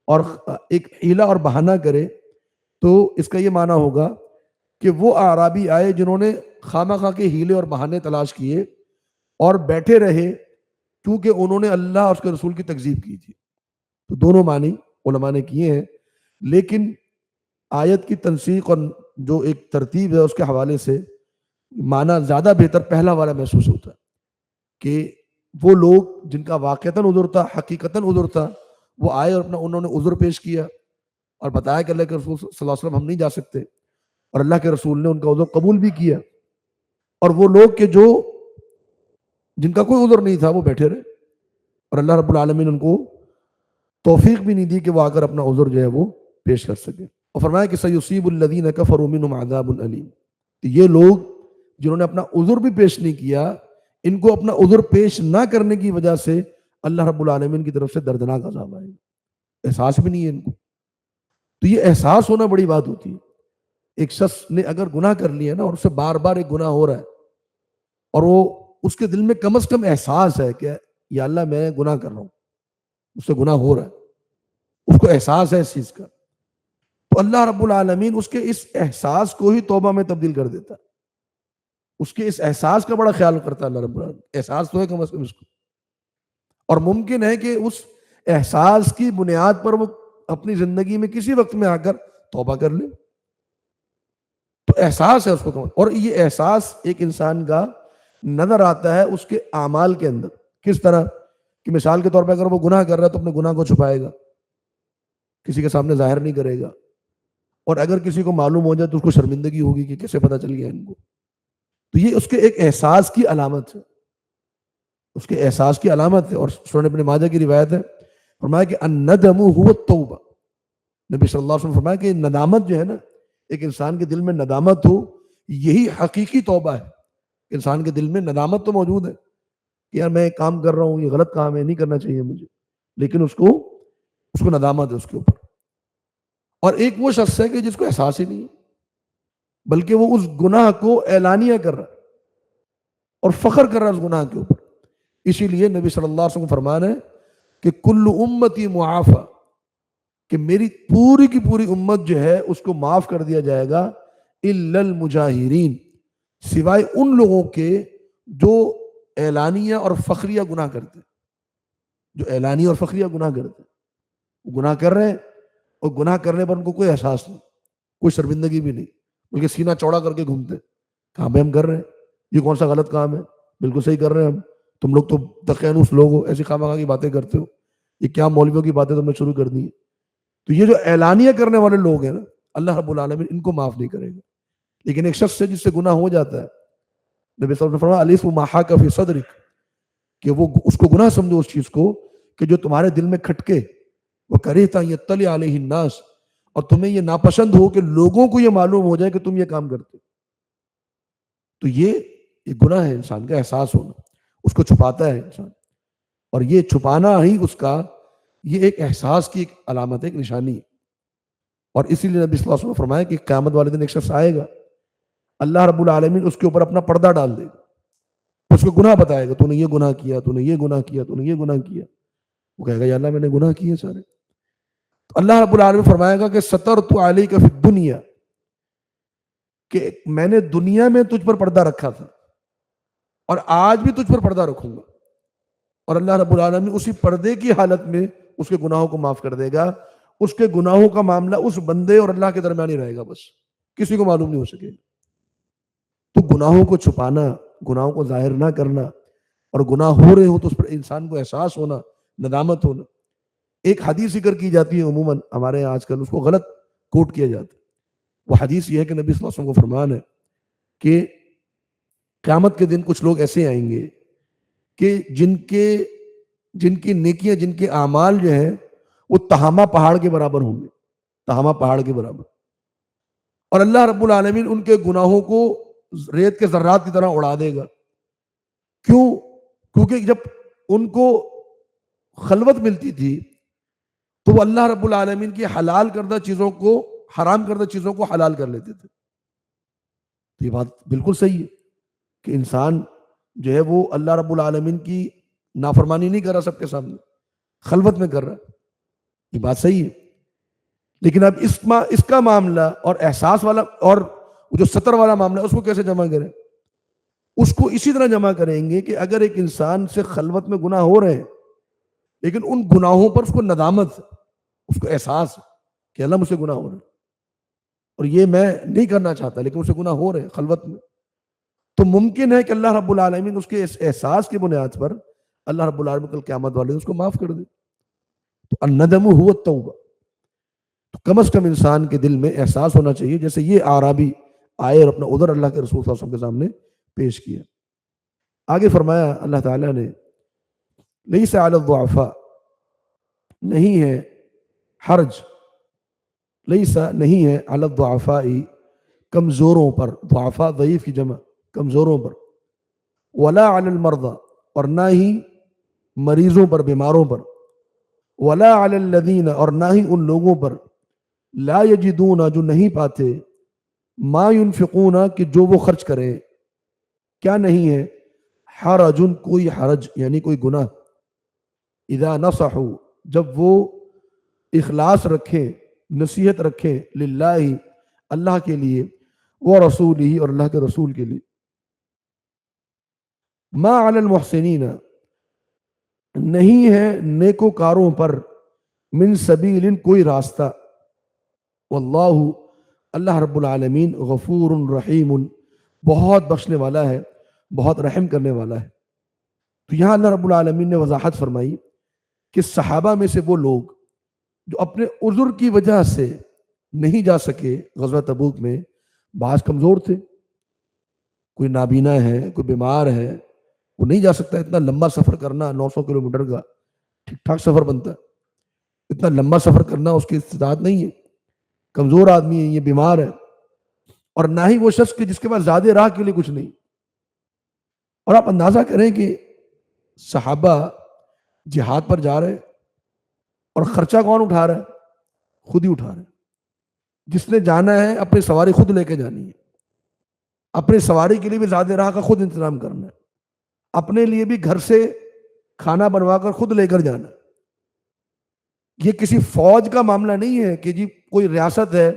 اور ایک حیلہ اور بہانہ کرے, تو اس کا یہ معنی ہوگا کہ وہ اعرابی آئے جنہوں نے خامہ خواہ کے حیلے اور بہانے تلاش کیے اور بیٹھے رہے کیونکہ انہوں نے اللہ اور اس کے رسول کی تکذیب کی تھی. تو دونوں معنی علماء نے کیے ہیں, لیکن آیت کی تنسیق اور جو ایک ترتیب ہے اس کے حوالے سے معنی زیادہ بہتر پہلا والا محسوس ہوتا ہے کہ وہ لوگ جن کا واقعتاً عذر تھا, حقیقتاً عذر تھا, وہ آئے اور انہوں نے عذر پیش کیا اور بتایا کہ اللہ کے رسول صلی اللہ علیہ وسلم ہم نہیں جا سکتے, اور اللہ کے رسول نے ان کا عذر قبول بھی کیا. اور وہ لوگ کہ جو جن کا کوئی عذر نہیں تھا وہ بیٹھے رہے, اور اللہ رب العالمین ان کو توفیق بھی نہیں دی کہ وہ آ کر اپنا عذر جو ہے وہ پیش کر سکے. اور فرمایا کہ سیصیب الذین کفروا منہم عذاب علیم. یہ لوگ جنہوں نے اپنا عذر بھی پیش نہیں کیا, ان کو اپنا عذر پیش نہ کرنے کی وجہ سے اللہ رب العالمین کی طرف سے دردناک عذاب آئے گا. احساس بھی نہیں ہے ان کو. تو یہ احساس ہونا بڑی بات ہوتی ہے. ایک شخص نے اگر گناہ کر لیا نا اور اس سے بار بار ایک گناہ ہو رہا ہے اور وہ اس کے دل میں کم از کم احساس ہے کہ یا اللہ میں گناہ کر رہا ہوں, اس سے گناہ ہو رہا ہے, اس کو احساس ہے اس چیز کا, تو اللہ رب العالمین اس کے اس احساس کو ہی توبہ میں تبدیل کر دیتا ہے. اس کے اس احساس کا بڑا خیال کرتا ہے اللہ رب العالمین. احساس تو ہے کم از کم اس کو, اور ممکن ہے کہ اس احساس کی بنیاد پر وہ اپنی زندگی میں کسی وقت میں آ کر توبہ کر لے. تو احساس ہے اس کو, اور یہ احساس ایک انسان کا نظر آتا ہے اس کے اعمال کے اندر. کس طرح کہ مثال کے طور پہ اگر وہ گناہ کر رہا ہے تو اپنے گناہ کو چھپائے گا, کسی کے سامنے ظاہر نہیں کرے گا, اور اگر کسی کو معلوم ہو جائے تو اس کو شرمندگی ہوگی کہ کیسے پتہ چل گیا ان کو. تو یہ اس کے ایک احساس کی علامت ہے, اس کے احساس کی علامت ہے. اور سنن ابن ماجہ کی روایت ہے, فرمایا کہ الندم هو التوبہ. نبی صلی اللہ علیہ وسلم فرمایا کہ ندامت جو ہے نا, ایک انسان کے دل میں ندامت ہو, یہی حقیقی توبہ ہے. انسان کے دل میں ندامت تو موجود ہے کہ یار میں کام کر رہا ہوں, یہ غلط کام ہے, نہیں کرنا چاہیے مجھے, لیکن اس کو ندامت ہے اس کے اوپر. اور ایک وہ شخص ہے کہ جس کو احساس ہی نہیں ہے, بلکہ وہ اس گناہ کو اعلانیہ کر رہا ہے اور فخر کر رہا ہے اس گناہ کے اوپر. اسی لیے نبی صلی اللہ علیہ وسلم فرمانا ہے کہ کل امتی معافی, کہ میری پوری کی پوری امت جو ہے اس کو معاف کر دیا جائے گا, الا المجاہرین, سوائے ان لوگوں کے جو اعلانیہ اور فخریہ گناہ کرتے ہیں. جو اعلانیہ اور فخریہ گناہ کرتے ہیں, وہ گناہ کر رہے ہیں اور گناہ کرنے پر ان کو کوئی احساس نہیں, کوئی شرمندگی بھی نہیں, بلکہ سینہ چوڑا کر کے گھومتے, کہاں پہ ہم کر رہے ہیں, یہ کون سا غلط کام ہے, بالکل صحیح کر رہے ہیں ہم, تم لوگ تو دقیانوس لوگ ہو, ایسی خواہ مخواہ کی باتیں کرتے ہو, یہ کیا مولویوں کی باتیں تم نے شروع کر دی ہیں. تو یہ جو اعلانیہ کرنے والے لوگ ہیں نا, اللہ رب العالمین ان کو معاف نہیں کرے گا. لیکن ایک شخص سے جس سے گناہ ہو جاتا ہے, نبی صلی اللہ علیہ وسلم نے فرمایا الاسم ما حاک فی صدرک, کہ وہ اس کو گناہ سمجھو اس چیز کو کہ جو تمہارے دل میں کھٹکے, وکرہتا یطلع علیہ الناس, اور تمہیں یہ ناپسند ہو کہ لوگوں کو یہ معلوم ہو جائے کہ تم یہ کام کرتے. تو یہ ایک گناہ ہے انسان کا احساس ہونا, اس کو چھپاتا ہے انسان, اور یہ چھپانا ہی اس کا یہ ایک احساس کی ایک علامت ہے, ایک نشانی ہے. اور اسی لیے نبی صلی اللہ علیہ وسلم نے فرمایا کہ قیامت والے دن ایک شخص آئے گا, اللہ رب العالمین اس کے اوپر اپنا پردہ ڈال دے گا, اس کو گناہ بتائے گا, تو نے یہ گناہ کیا, تو نے یہ گناہ کیا, تو نے یہ گناہ کیا. وہ کہے گا یا اللہ میں نے گناہ کیے سارے. تو اللہ رب العالمین فرمائے گا کہ سترت علیک فی الدنیا, کہ میں نے دنیا میں تجھ پر پردہ رکھا تھا اور آج بھی تجھ پر پردہ رکھوں گا. اور اللہ رب العالمین اسی پردے کی حالت میں اس کے گناہوں کو معاف کر دے گا. اس کے گناہوں کا معاملہ اس بندے اور اللہ کے درمیان ہی رہے گا، بس کسی کو معلوم نہیں ہو سکے. تو گناہوں کو چھپانا، گناہوں کو ظاہر نہ کرنا، اور گناہ ہو رہے ہو تو اس پر انسان کو احساس ہونا، ندامت ہونا. ایک حدیث ذکر کی جاتی ہے عموماً ہمارے یہاں آج کل، اس کو غلط کوٹ کیا جاتا ہے. وہ حدیث یہ ہے کہ نبی صلی اللہ علیہ وسلم کو فرمان ہے کہ قیامت کے دن کچھ لوگ ایسے آئیں گے کہ جن کی نیکیاں، جن کے اعمال جو ہیں وہ تہامہ پہاڑ کے برابر ہوں گے، تہامہ پہاڑ کے برابر. اور اللہ رب العالمین ان کے گناہوں کو ریت کے ذرات کی طرح اڑا دے گا. کیوں؟ کیونکہ جب ان کو خلوت ملتی تھی تو وہ اللہ رب العالمین کی حلال کردہ چیزوں کو، حرام کردہ چیزوں کو حلال کر لیتے تھے. یہ بات بالکل صحیح ہے کہ انسان جو ہے وہ اللہ رب العالمین کی نافرمانی نہیں کر رہا سب کے سامنے، خلوت میں کر رہا. یہ بات صحیح ہے. لیکن اب اس کا معاملہ اور احساس والا اور جو ستر والا معاملہ اس کو کیسے جمع کریں؟ اس کو اسی طرح جمع کریں گے کہ اگر ایک انسان سے خلوت میں گناہ ہو رہے ہیں لیکن ان گناہوں پر اس کو ندامت، اس کو احساس کہ اللہ مجھ سے گناہ ہو رہا ہے اور یہ میں نہیں کرنا چاہتا لیکن مجھ سے گناہ ہو رہے ہیں خلوت میں، تو ممکن ہے کہ اللہ رب العالمین اس کے اس احساس کی بنیاد پر اللہ رب العالمین کل قیامت والے اس کو معاف کر دے. تو الندم هو التوبہ. تو کم از کم انسان کے دل میں احساس ہونا چاہیے، جیسے یہ اعرابی آئے اور اپنا عذر اللہ کے رسول صلی اللہ علیہ وسلم کے سامنے پیش کیا. آگے فرمایا اللہ تعالیٰ نے لیس علی الضعفاء، نہیں ہے حرج، لیس نہیں ہے علی الضعفاء کمزوروں پر، ضعفاء ضعیف کی جمع، کمزوروں پر، ولا علی المرضى اور نہ ہی مریضوں پر، بیماروں پر، ولا علی الذین اور نہ ہی ان لوگوں پر، لا یجدون جو نہیں پاتے، ما ينفقون کہ جو وہ خرچ کرے، کیا نہیں ہے، حرج کوئی حرج یعنی کوئی گناہ، اذا نصحوا جب وہ اخلاص رکھیں، نصیحت رکھیں، للہ اللہ کے لیے، ورسولہ اور اللہ کے رسول کے لیے. ما علی المحسنین نہیں ہے نیکوکاروں پر، من سبیل کوئی راستہ، واللہ اللہ رب العالمین غفور رحیم بہت بخشنے والا ہے، بہت رحم کرنے والا ہے. تو یہاں اللہ رب العالمین نے وضاحت فرمائی کہ صحابہ میں سے وہ لوگ جو اپنے عذر کی وجہ سے نہیں جا سکے غزوہ تبوک میں، بعض کمزور تھے، کوئی نابینا ہے، کوئی بیمار ہے، وہ نہیں جا سکتا. اتنا لمبا سفر کرنا 900 کلومیٹر کا ٹھیک ٹھاک سفر بنتا ہے، اتنا لمبا سفر کرنا اس کی استطاعت نہیں ہے، کمزور آدمی ہے، یہ بیمار ہے. اور نہ ہی وہ شخص کہ جس کے پاس زیادہ راہ کے لیے کچھ نہیں. اور آپ اندازہ کریں کہ صحابہ جہاد پر جا رہے اور خرچہ کون اٹھا رہا ہے؟ خود ہی اٹھا رہے ہیں. جس نے جانا ہے اپنی سواری خود لے کے جانی ہے، اپنی سواری کے لیے بھی زیادہ راہ کا خود انتظام کرنا ہے، اپنے لیے بھی گھر سے کھانا بنوا کر خود لے کر جانا. یہ کسی فوج کا معاملہ نہیں ہے کہ جی کوئی ریاست ہے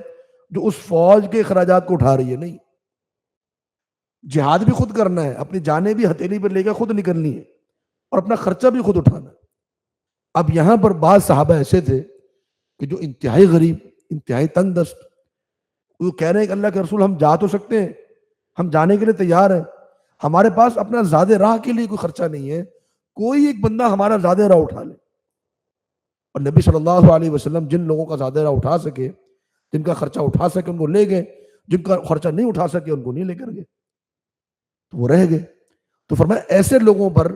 جو اس فوج کے اخراجات کو اٹھا رہی ہے، نہیں. جہاد بھی خود کرنا ہے، اپنی جانیں بھی ہتھیلی پر لے کر خود نکلنی ہے اور اپنا خرچہ بھی خود اٹھانا ہے. اب یہاں پر بعض صحابہ ایسے تھے کہ جو انتہائی غریب، انتہائی تنگ دست، وہ کہہ رہے ہیں کہ اللہ کے رسول ہم جا تو سکتے ہیں، ہم جانے کے لیے تیار ہیں، ہمارے پاس اپنا زیادہ راہ کے لیے کوئی خرچہ نہیں ہے، کوئی ایک بندہ ہمارا زیادہ راہ اٹھا لے. اور نبی صلی اللہ علیہ وسلم جن لوگوں کا زیادہ راہ اٹھا سکے، جن کا خرچہ اٹھا سکے ان کو لے گئے، جن کا خرچہ نہیں اٹھا سکے ان کو نہیں لے کر گئے، تو وہ رہ گئے. تو فرمایا ایسے لوگوں پر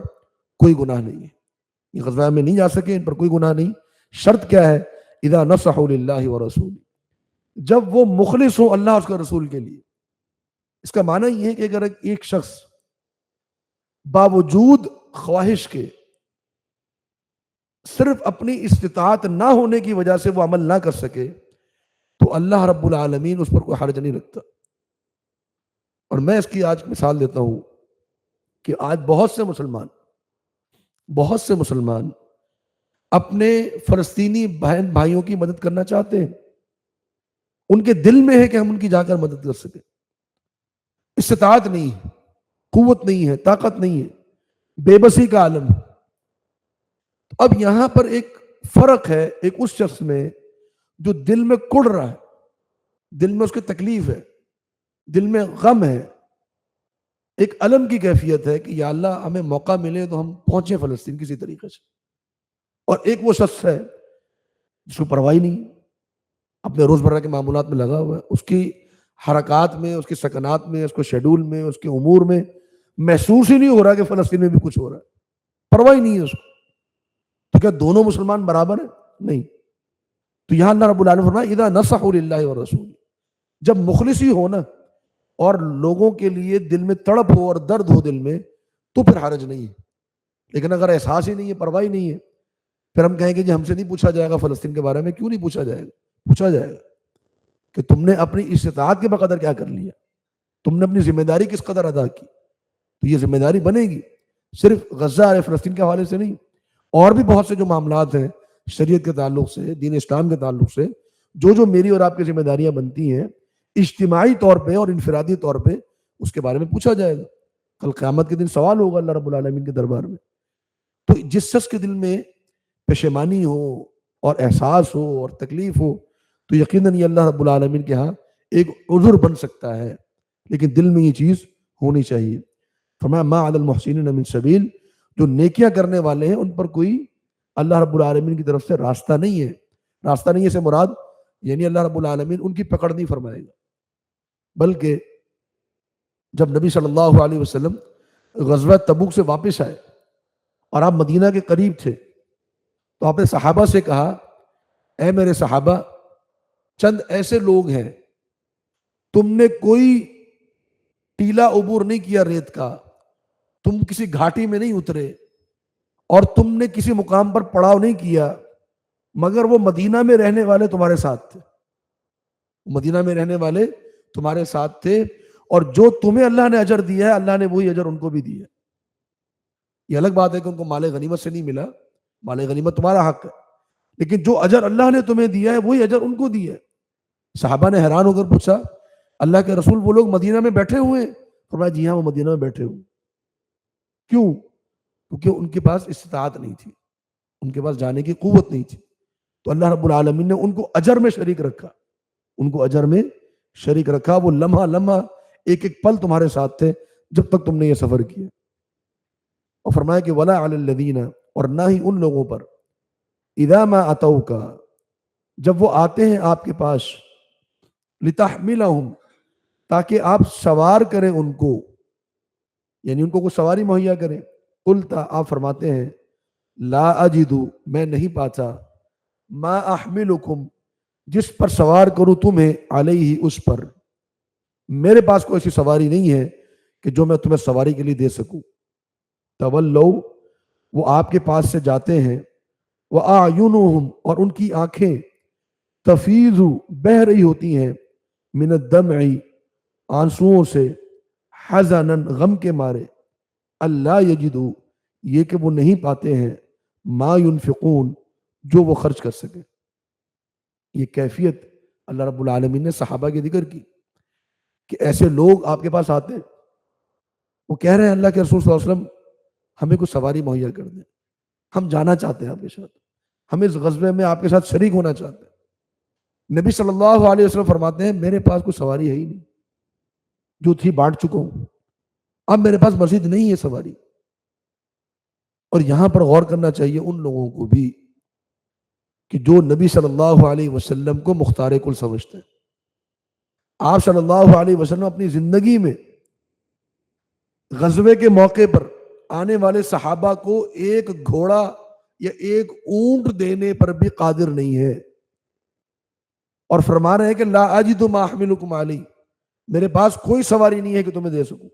کوئی گناہ نہیں ہے، یہ غزوہ میں نہیں جا سکے، ان پر کوئی گناہ نہیں. شرط کیا ہے؟ اذا نصحوا للہ ورسولہ، جب وہ مخلص ہوں اللہ اور اس کے رسول کے لیے. اس کا معنی یہ ہے کہ اگر ایک شخص باوجود خواہش کے، صرف اپنی استطاعت نہ ہونے کی وجہ سے وہ عمل نہ کر سکے تو اللہ رب العالمین اس پر کوئی حرج نہیں رکھتا. اور میں اس کی آج مثال دیتا ہوں کہ آج بہت سے مسلمان اپنے فلسطینی بہن بھائیوں کی مدد کرنا چاہتے ہیں، ان کے دل میں ہے کہ ہم ان کی جا کر مدد کر سکیں، استطاعت نہیں ہے، قوت نہیں ہے، طاقت نہیں ہے، بے بسی کا عالم ہے. اب یہاں پر ایک فرق ہے ایک اس شخص میں جو دل میں کڑ رہا ہے، دل میں اس کی تکلیف ہے، دل میں غم ہے، ایک الم کی کیفیت ہے کہ یا اللہ ہمیں موقع ملے تو ہم پہنچے فلسطین کسی طریقے سے، اور ایک وہ شخص ہے جس کو پرواہ نہیں، اپنے روزمرہ کے معمولات میں لگا ہوا ہے، اس کی حرکات میں، اس کی سکنات میں، اس کو شیڈول میں، اس کے امور میں محسوس ہی نہیں ہو رہا کہ فلسطین میں بھی کچھ ہو رہا ہے، پرواہ ہی نہیں ہے اس کو. تو کیا دونوں مسلمان برابر ہیں؟ نہیں. تو یہاں اللہ رب العالمین فرمایا اذا نصحوا للہ والرسول، جب مخلصی ہو نا اور لوگوں کے لیے دل میں تڑپ ہو اور درد ہو دل میں تو پھر حرج نہیں ہے. لیکن اگر احساس ہی نہیں ہے، پرواہ ہی نہیں ہے، پھر ہم کہیں گے جی ہم سے نہیں پوچھا جائے گا فلسطین کے بارے میں. کیوں نہیں پوچھا جائے گا؟ پوچھا جائے گا کہ تم نے اپنی استطاعت کے بقدر کیا کر لیا، تم نے اپنی ذمہ داری کس قدر ادا کی. تو یہ ذمہ داری بنے گی صرف غزہ اور فلسطین کے حوالے سے نہیں، اور بھی بہت سے جو معاملات ہیں شریعت کے تعلق سے، دین اسلام کے تعلق سے، جو میری اور آپ کی ذمہ داریاں بنتی ہیں اجتماعی طور پہ اور انفرادی طور پہ، اس کے بارے میں پوچھا جائے گا. کل قیامت کے دن سوال ہوگا اللہ رب العالمین کے دربار میں. تو جس شخص کے دل میں پشیمانی ہو اور احساس ہو اور تکلیف ہو تو یقیناً یہ اللہ رب العالمین کے ہاں ایک عذر بن سکتا ہے، لیکن دل میں یہ چیز ہونی چاہیے. فرمایا ما علی المحسنین من سبیل، جو نیکیاں کرنے والے ہیں ان پر کوئی اللہ رب العالمین کی طرف سے راستہ نہیں ہے. راستہ نہیں ہے سے مراد یعنی اللہ رب العالمین ان کی پکڑ نہیں فرمائے گا. بلکہ جب نبی صلی اللہ علیہ وسلم غزوہ تبوک سے واپس آئے اور آپ مدینہ کے قریب تھے تو آپ نے صحابہ سے کہا اے میرے صحابہ، چند ایسے لوگ ہیں تم نے کوئی ٹیلا عبور نہیں کیا ریت کا، تم کسی گھاٹی میں نہیں اترے اور تم نے کسی مقام پر پڑاؤ نہیں کیا، مگر وہ مدینہ میں رہنے والے تمہارے ساتھ تھے. مدینہ میں رہنے والے تمہارے ساتھ تھے اور جو تمہیں اللہ نے اجر دیا ہے اللہ نے وہی اجر ان کو بھی دیا. یہ الگ بات ہے کہ ان کو مال غنیمت سے نہیں ملا، مال غنیمت تمہارا حق ہے، لیکن جو اجر اللہ نے تمہیں دیا ہے وہی اجر ان کو دیا ہے. صحابہ نے حیران ہو کر پوچھا اللہ کے رسول وہ لوگ مدینہ میں بیٹھے ہوئے ہیں؟ فرمایا جی ہاں وہ مدینہ میں بیٹھے ہوئے. کیوں؟ کیونکہ ان کے پاس استطاعت نہیں تھی، ان کے پاس جانے کی قوت نہیں تھی. تو اللہ رب العالمین نے ان کو اجر میں شریک رکھا، ان کو اجر میں شریک رکھا. وہ لمحہ لمحہ ایک ایک پل تمہارے ساتھ تھے جب تک تم نے یہ سفر کیا. اور فرمایا کہ ولا علی الذین، اور نہ ہی ان لوگوں پر اذا ما اتوک، جب وہ آتے ہیں آپ کے پاس، لتحملہم، تاکہ آپ سوار کریں ان کو، یعنی ان کو کوئی سواری مہیا کریں. قلت، آپ فرماتے ہیں لا اجد، میں نہیں پاتا، ما احملکم، جس پر سوار کروں تمہیں، علیہ، اس پر، میرے پاس کوئی ایسی سواری نہیں ہے کہ جو میں تمہیں سواری کے لیے دے سکوں. تولو، وہ آپ کے پاس سے جاتے ہیں، وَأَعْيُنُهُمْ، اور ان کی آنکھیں، تفیض، بہہ رہی ہوتی ہیں، من الدمع، آنسوؤں سے، حزناً، غم کے مارے، اللہ یجدو، یہ کہ وہ نہیں پاتے ہیں، ما ينفقون، جو وہ خرچ کر سکے. یہ کیفیت اللہ رب العالمین نے صحابہ کی ذکر کی کہ ایسے لوگ آپ کے پاس آتے ہیں، وہ کہہ رہے ہیں اللہ کے رسول صلی اللہ علیہ وسلم ہمیں کوئی سواری مہیا کر دیں، ہم جانا چاہتے ہیں آپ کے ساتھ، ہم اس غزوے میں آپ کے ساتھ شریک ہونا چاہتے ہیں. نبی صلی اللہ علیہ وسلم فرماتے ہیں میرے پاس کوئی سواری ہے ہی نہیں، جو تھی بانٹ چکا ہوں، اب میرے پاس مزید نہیں ہے سواری. اور یہاں پر غور کرنا چاہیے ان لوگوں کو بھی کہ جو نبی صلی اللہ علیہ وسلم کو مختار کل سمجھتے ہیں. آپ صلی اللہ علیہ وسلم اپنی زندگی میں غزوے کے موقع پر آنے والے صحابہ کو ایک گھوڑا یا ایک اونٹ دینے پر بھی قادر نہیں ہے، اور فرما رہے ہیں کہ لا اجد ما احملکم علی، میرے پاس کوئی سواری نہیں ہے کہ تمہیں دے سکوں.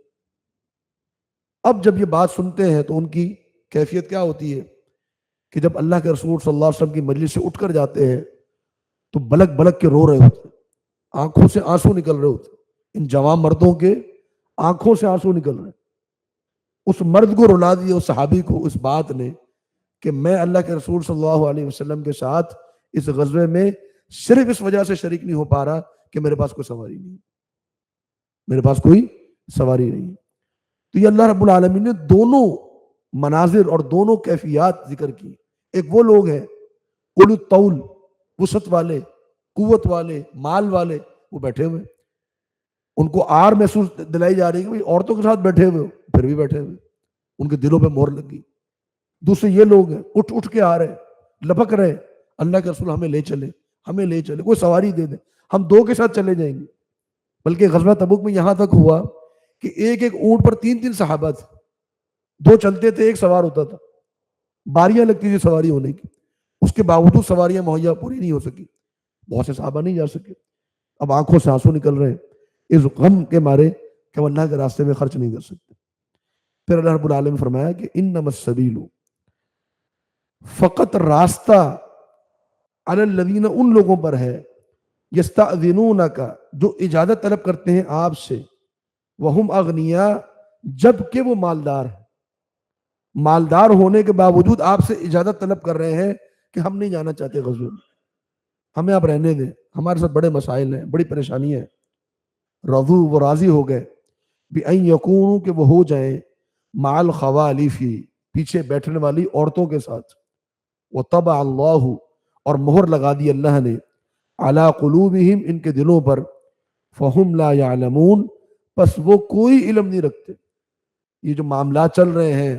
اب جب یہ بات سنتے ہیں تو ان کی کیفیت کیا ہوتی ہے کہ جب اللہ کے رسول صلی اللہ علیہ وسلم کی مجلس سے اٹھ کر جاتے ہیں تو بلک بلک کے رو رہے ہوتے، آنکھوں سے آنسو نکل رہے ہوتے. ان جوان مردوں کے آنکھوں سے آنسو نکل رہے. اس مرد کو رلا دیا، اس صحابی کو، اس بات نے کہ میں اللہ کے رسول صلی اللہ علیہ وسلم کے ساتھ اس غزوے میں صرف اس وجہ سے شریک نہیں ہو پا رہا کہ میرے پاس کوئی سواری نہیں، میرے پاس کوئی سواری نہیں. تو یہ اللہ رب العالمین نے دونوں مناظر اور دونوں کیفیات ذکر کی ایک وہ لوگ ہیں اولو الطول، وسعت والے، قوت والے، مال والے، وہ بیٹھے ہوئے، ان کو آر محسوس دلائی جا رہی ہے کہ بھائی عورتوں کے ساتھ بیٹھے ہوئے ہو، پھر بھی بیٹھے ہوئے، ان کے دلوں پہ مہر لگی۔ دوسرے یہ لوگ ہیں اٹھ اٹھ کے آ رہے، لپک رہے، اللہ کے رسول ہمیں لے چلے، ہمیں لے چلے، کوئی سواری دے دے، ہم دو کے ساتھ چلے جائیں گے۔ بلکہ غزوہ تبوک میں یہاں تک ہوا کہ ایک ایک اونٹ پر تین تین صحابہ تھے، دو چلتے تھے، ایک سوار ہوتا تھا، باریاں لگتی تھی سواری ہونے کی، اس کے باوجود سواریاں مہیا پوری نہیں ہو سکی، بہت سے صحابہ نہیں جا سکے، اب آنکھوں سے آنسو نکل رہے ہیں اس غم کے مارے کہ ہم اللہ کے راستے میں خرچ نہیں کر سکتے۔ پھر اللہ رب العالمین نے فرمایا کہ انما السبیل، فقط راستہ، علی الذین، ان لوگوں پر ہے، یستأذنونک، جو اجازت طلب کرتے ہیں آپ سے، وہم اغنیاء، جبکہ وہ مالدار ہیں، مالدار ہونے کے باوجود آپ سے اجازت طلب کر رہے ہیں کہ ہم نہیں جانا چاہتے غزوے میں، ہمیں آپ رہنے دیں، ہمارے ساتھ بڑے مسائل ہیں، بڑی پریشانی ہے۔ رضو، وہ راضی ہو گئے، بِأَن یکونوا، کہ وہ ہو جائیں، مع الخوالف، پیچھے بیٹھنے والی عورتوں کے ساتھ، وطبع اللہ، اور مہر لگا دی اللہ نے، علی قلوبہم، ان کے دلوں پر، فہم لا یعلمون، پس وہ کوئی علم نہیں رکھتے۔ یہ جو معاملات چل رہے ہیں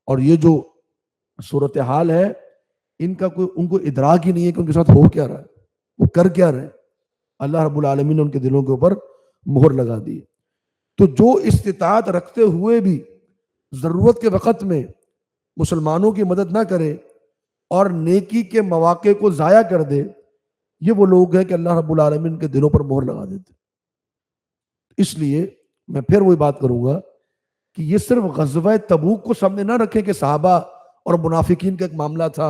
اور یہ جو صورتحال ہے، ان کو ادراک ہی نہیں ہے کہ ان کے ساتھ ہو کیا رہا ہے، وہ کر کیا رہے ہیں۔ اللہ رب العالمین نے ان کے دلوں کے اوپر مہر لگا دی۔ تو جو استطاعت رکھتے ہوئے بھی ضرورت کے وقت میں مسلمانوں کی مدد نہ کرے اور نیکی کے مواقع کو ضائع کر دے، یہ وہ لوگ ہیں کہ اللہ رب العالمین کے دلوں پر مہر لگا دیتے۔ اس لیے میں پھر وہی بات کروں گا کہ یہ صرف غزوہ تبوک کو سامنے نہ رکھیں کہ صحابہ اور منافقین کا ایک معاملہ تھا،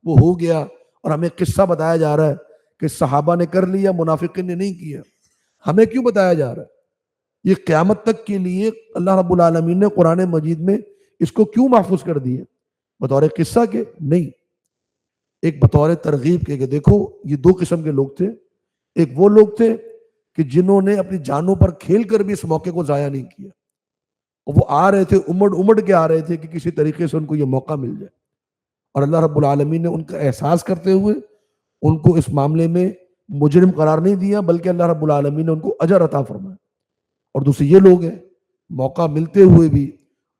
وہ ہو گیا، اور ہمیں قصہ بتایا جا رہا ہے کہ صحابہ نے کر لیا، منافقین نے نہیں کیا۔ ہمیں کیوں بتایا جا رہا ہے؟ یہ قیامت تک کے لیے اللہ رب العالمین نے قرآن مجید میں اس کو کیوں محفوظ کر دیا؟ بطور قصہ کے نہیں، ایک بطور ترغیب کے، کہ دیکھو یہ دو قسم کے لوگ تھے۔ ایک وہ لوگ تھے کہ جنہوں نے اپنی جانوں پر کھیل کر بھی اس موقع کو ضائع نہیں کیا، اور وہ آ رہے تھے، امڑ کے آ رہے تھے کہ کسی طریقے سے ان کو یہ موقع مل جائے، اور اللہ رب العالمین نے ان کا احساس کرتے ہوئے ان کو اس معاملے میں مجرم قرار نہیں دیا، بلکہ اللہ رب العالمین نے ان کو اجر عطا فرمایا۔ اور دوسرے یہ لوگ ہیں، موقع ملتے ہوئے بھی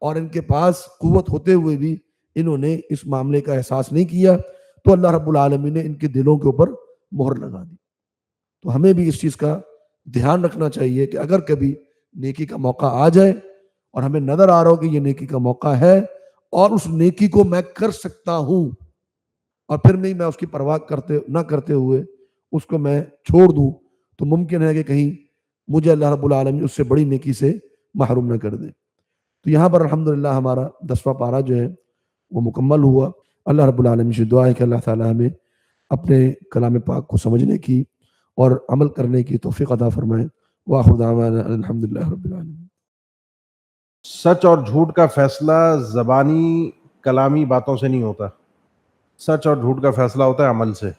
اور ان کے پاس قوت ہوتے ہوئے بھی انہوں نے اس معاملے کا احساس نہیں کیا، تو اللہ رب العالمین نے ان کے دلوں کے اوپر مہر لگا دی۔ تو ہمیں بھی اس چیز کا دھیان رکھنا چاہیے کہ اگر کبھی نیکی کا موقع آ جائے اور ہمیں نظر آ رہا ہو کہ یہ نیکی کا موقع ہے اور اس نیکی کو میں کر سکتا ہوں، اور پھر نہیں میں اس کی پرواہ نہ کرتے ہوئے اس کو میں چھوڑ دوں، تو ممکن ہے کہ کہیں مجھے اللہ رب العالمین اس سے بڑی نیکی سے محروم نہ کر دے۔ تو یہاں پر الحمدللہ ہمارا 10واں پارہ جو ہے وہ مکمل ہوا۔ اللہ رب العالمین سے دعا ہے کہ اللہ تعالیٰ ہمیں اپنے کلام پاک کو سمجھنے کی اور عمل کرنے کی توفیق عطا فرمائے۔ وآخر دعوانا الحمدللہ رب العالمین۔ سچ اور جھوٹ کا فیصلہ زبانی کلامی باتوں سے نہیں ہوتا، سچ اور جھوٹ کا فیصلہ ہوتا ہے عمل سے۔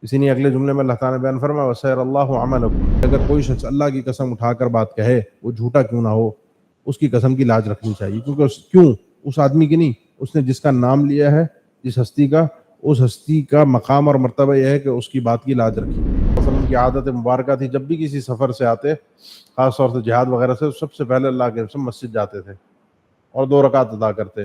اسی لیے اگلے جملے میں اللہ تعالیٰ نے بیان فرمایا وَسَيَرَ اللَّهُ عَمَلَكُمْ، اگر کوئی شخص اللہ کی قسم اٹھا کر بات کہے، وہ جھوٹا کیوں نہ ہو، اس کی قسم کی لاج رکھنی چاہیے، کیونکہ اس آدمی کی نہیں، اس نے جس کا نام لیا ہے، جس ہستی کا، اس ہستی کا مقام اور مرتبہ یہ ہے کہ اس کی بات کی لاج رکھی۔ وسلم کی عادت مبارکہ تھی، جب بھی کسی سفر سے آتے، خاص طور سے جہاد وغیرہ سے، سب سے پہلے اللہ کے رسول مسجد جاتے تھے اور 2 رکعت ادا کرتے۔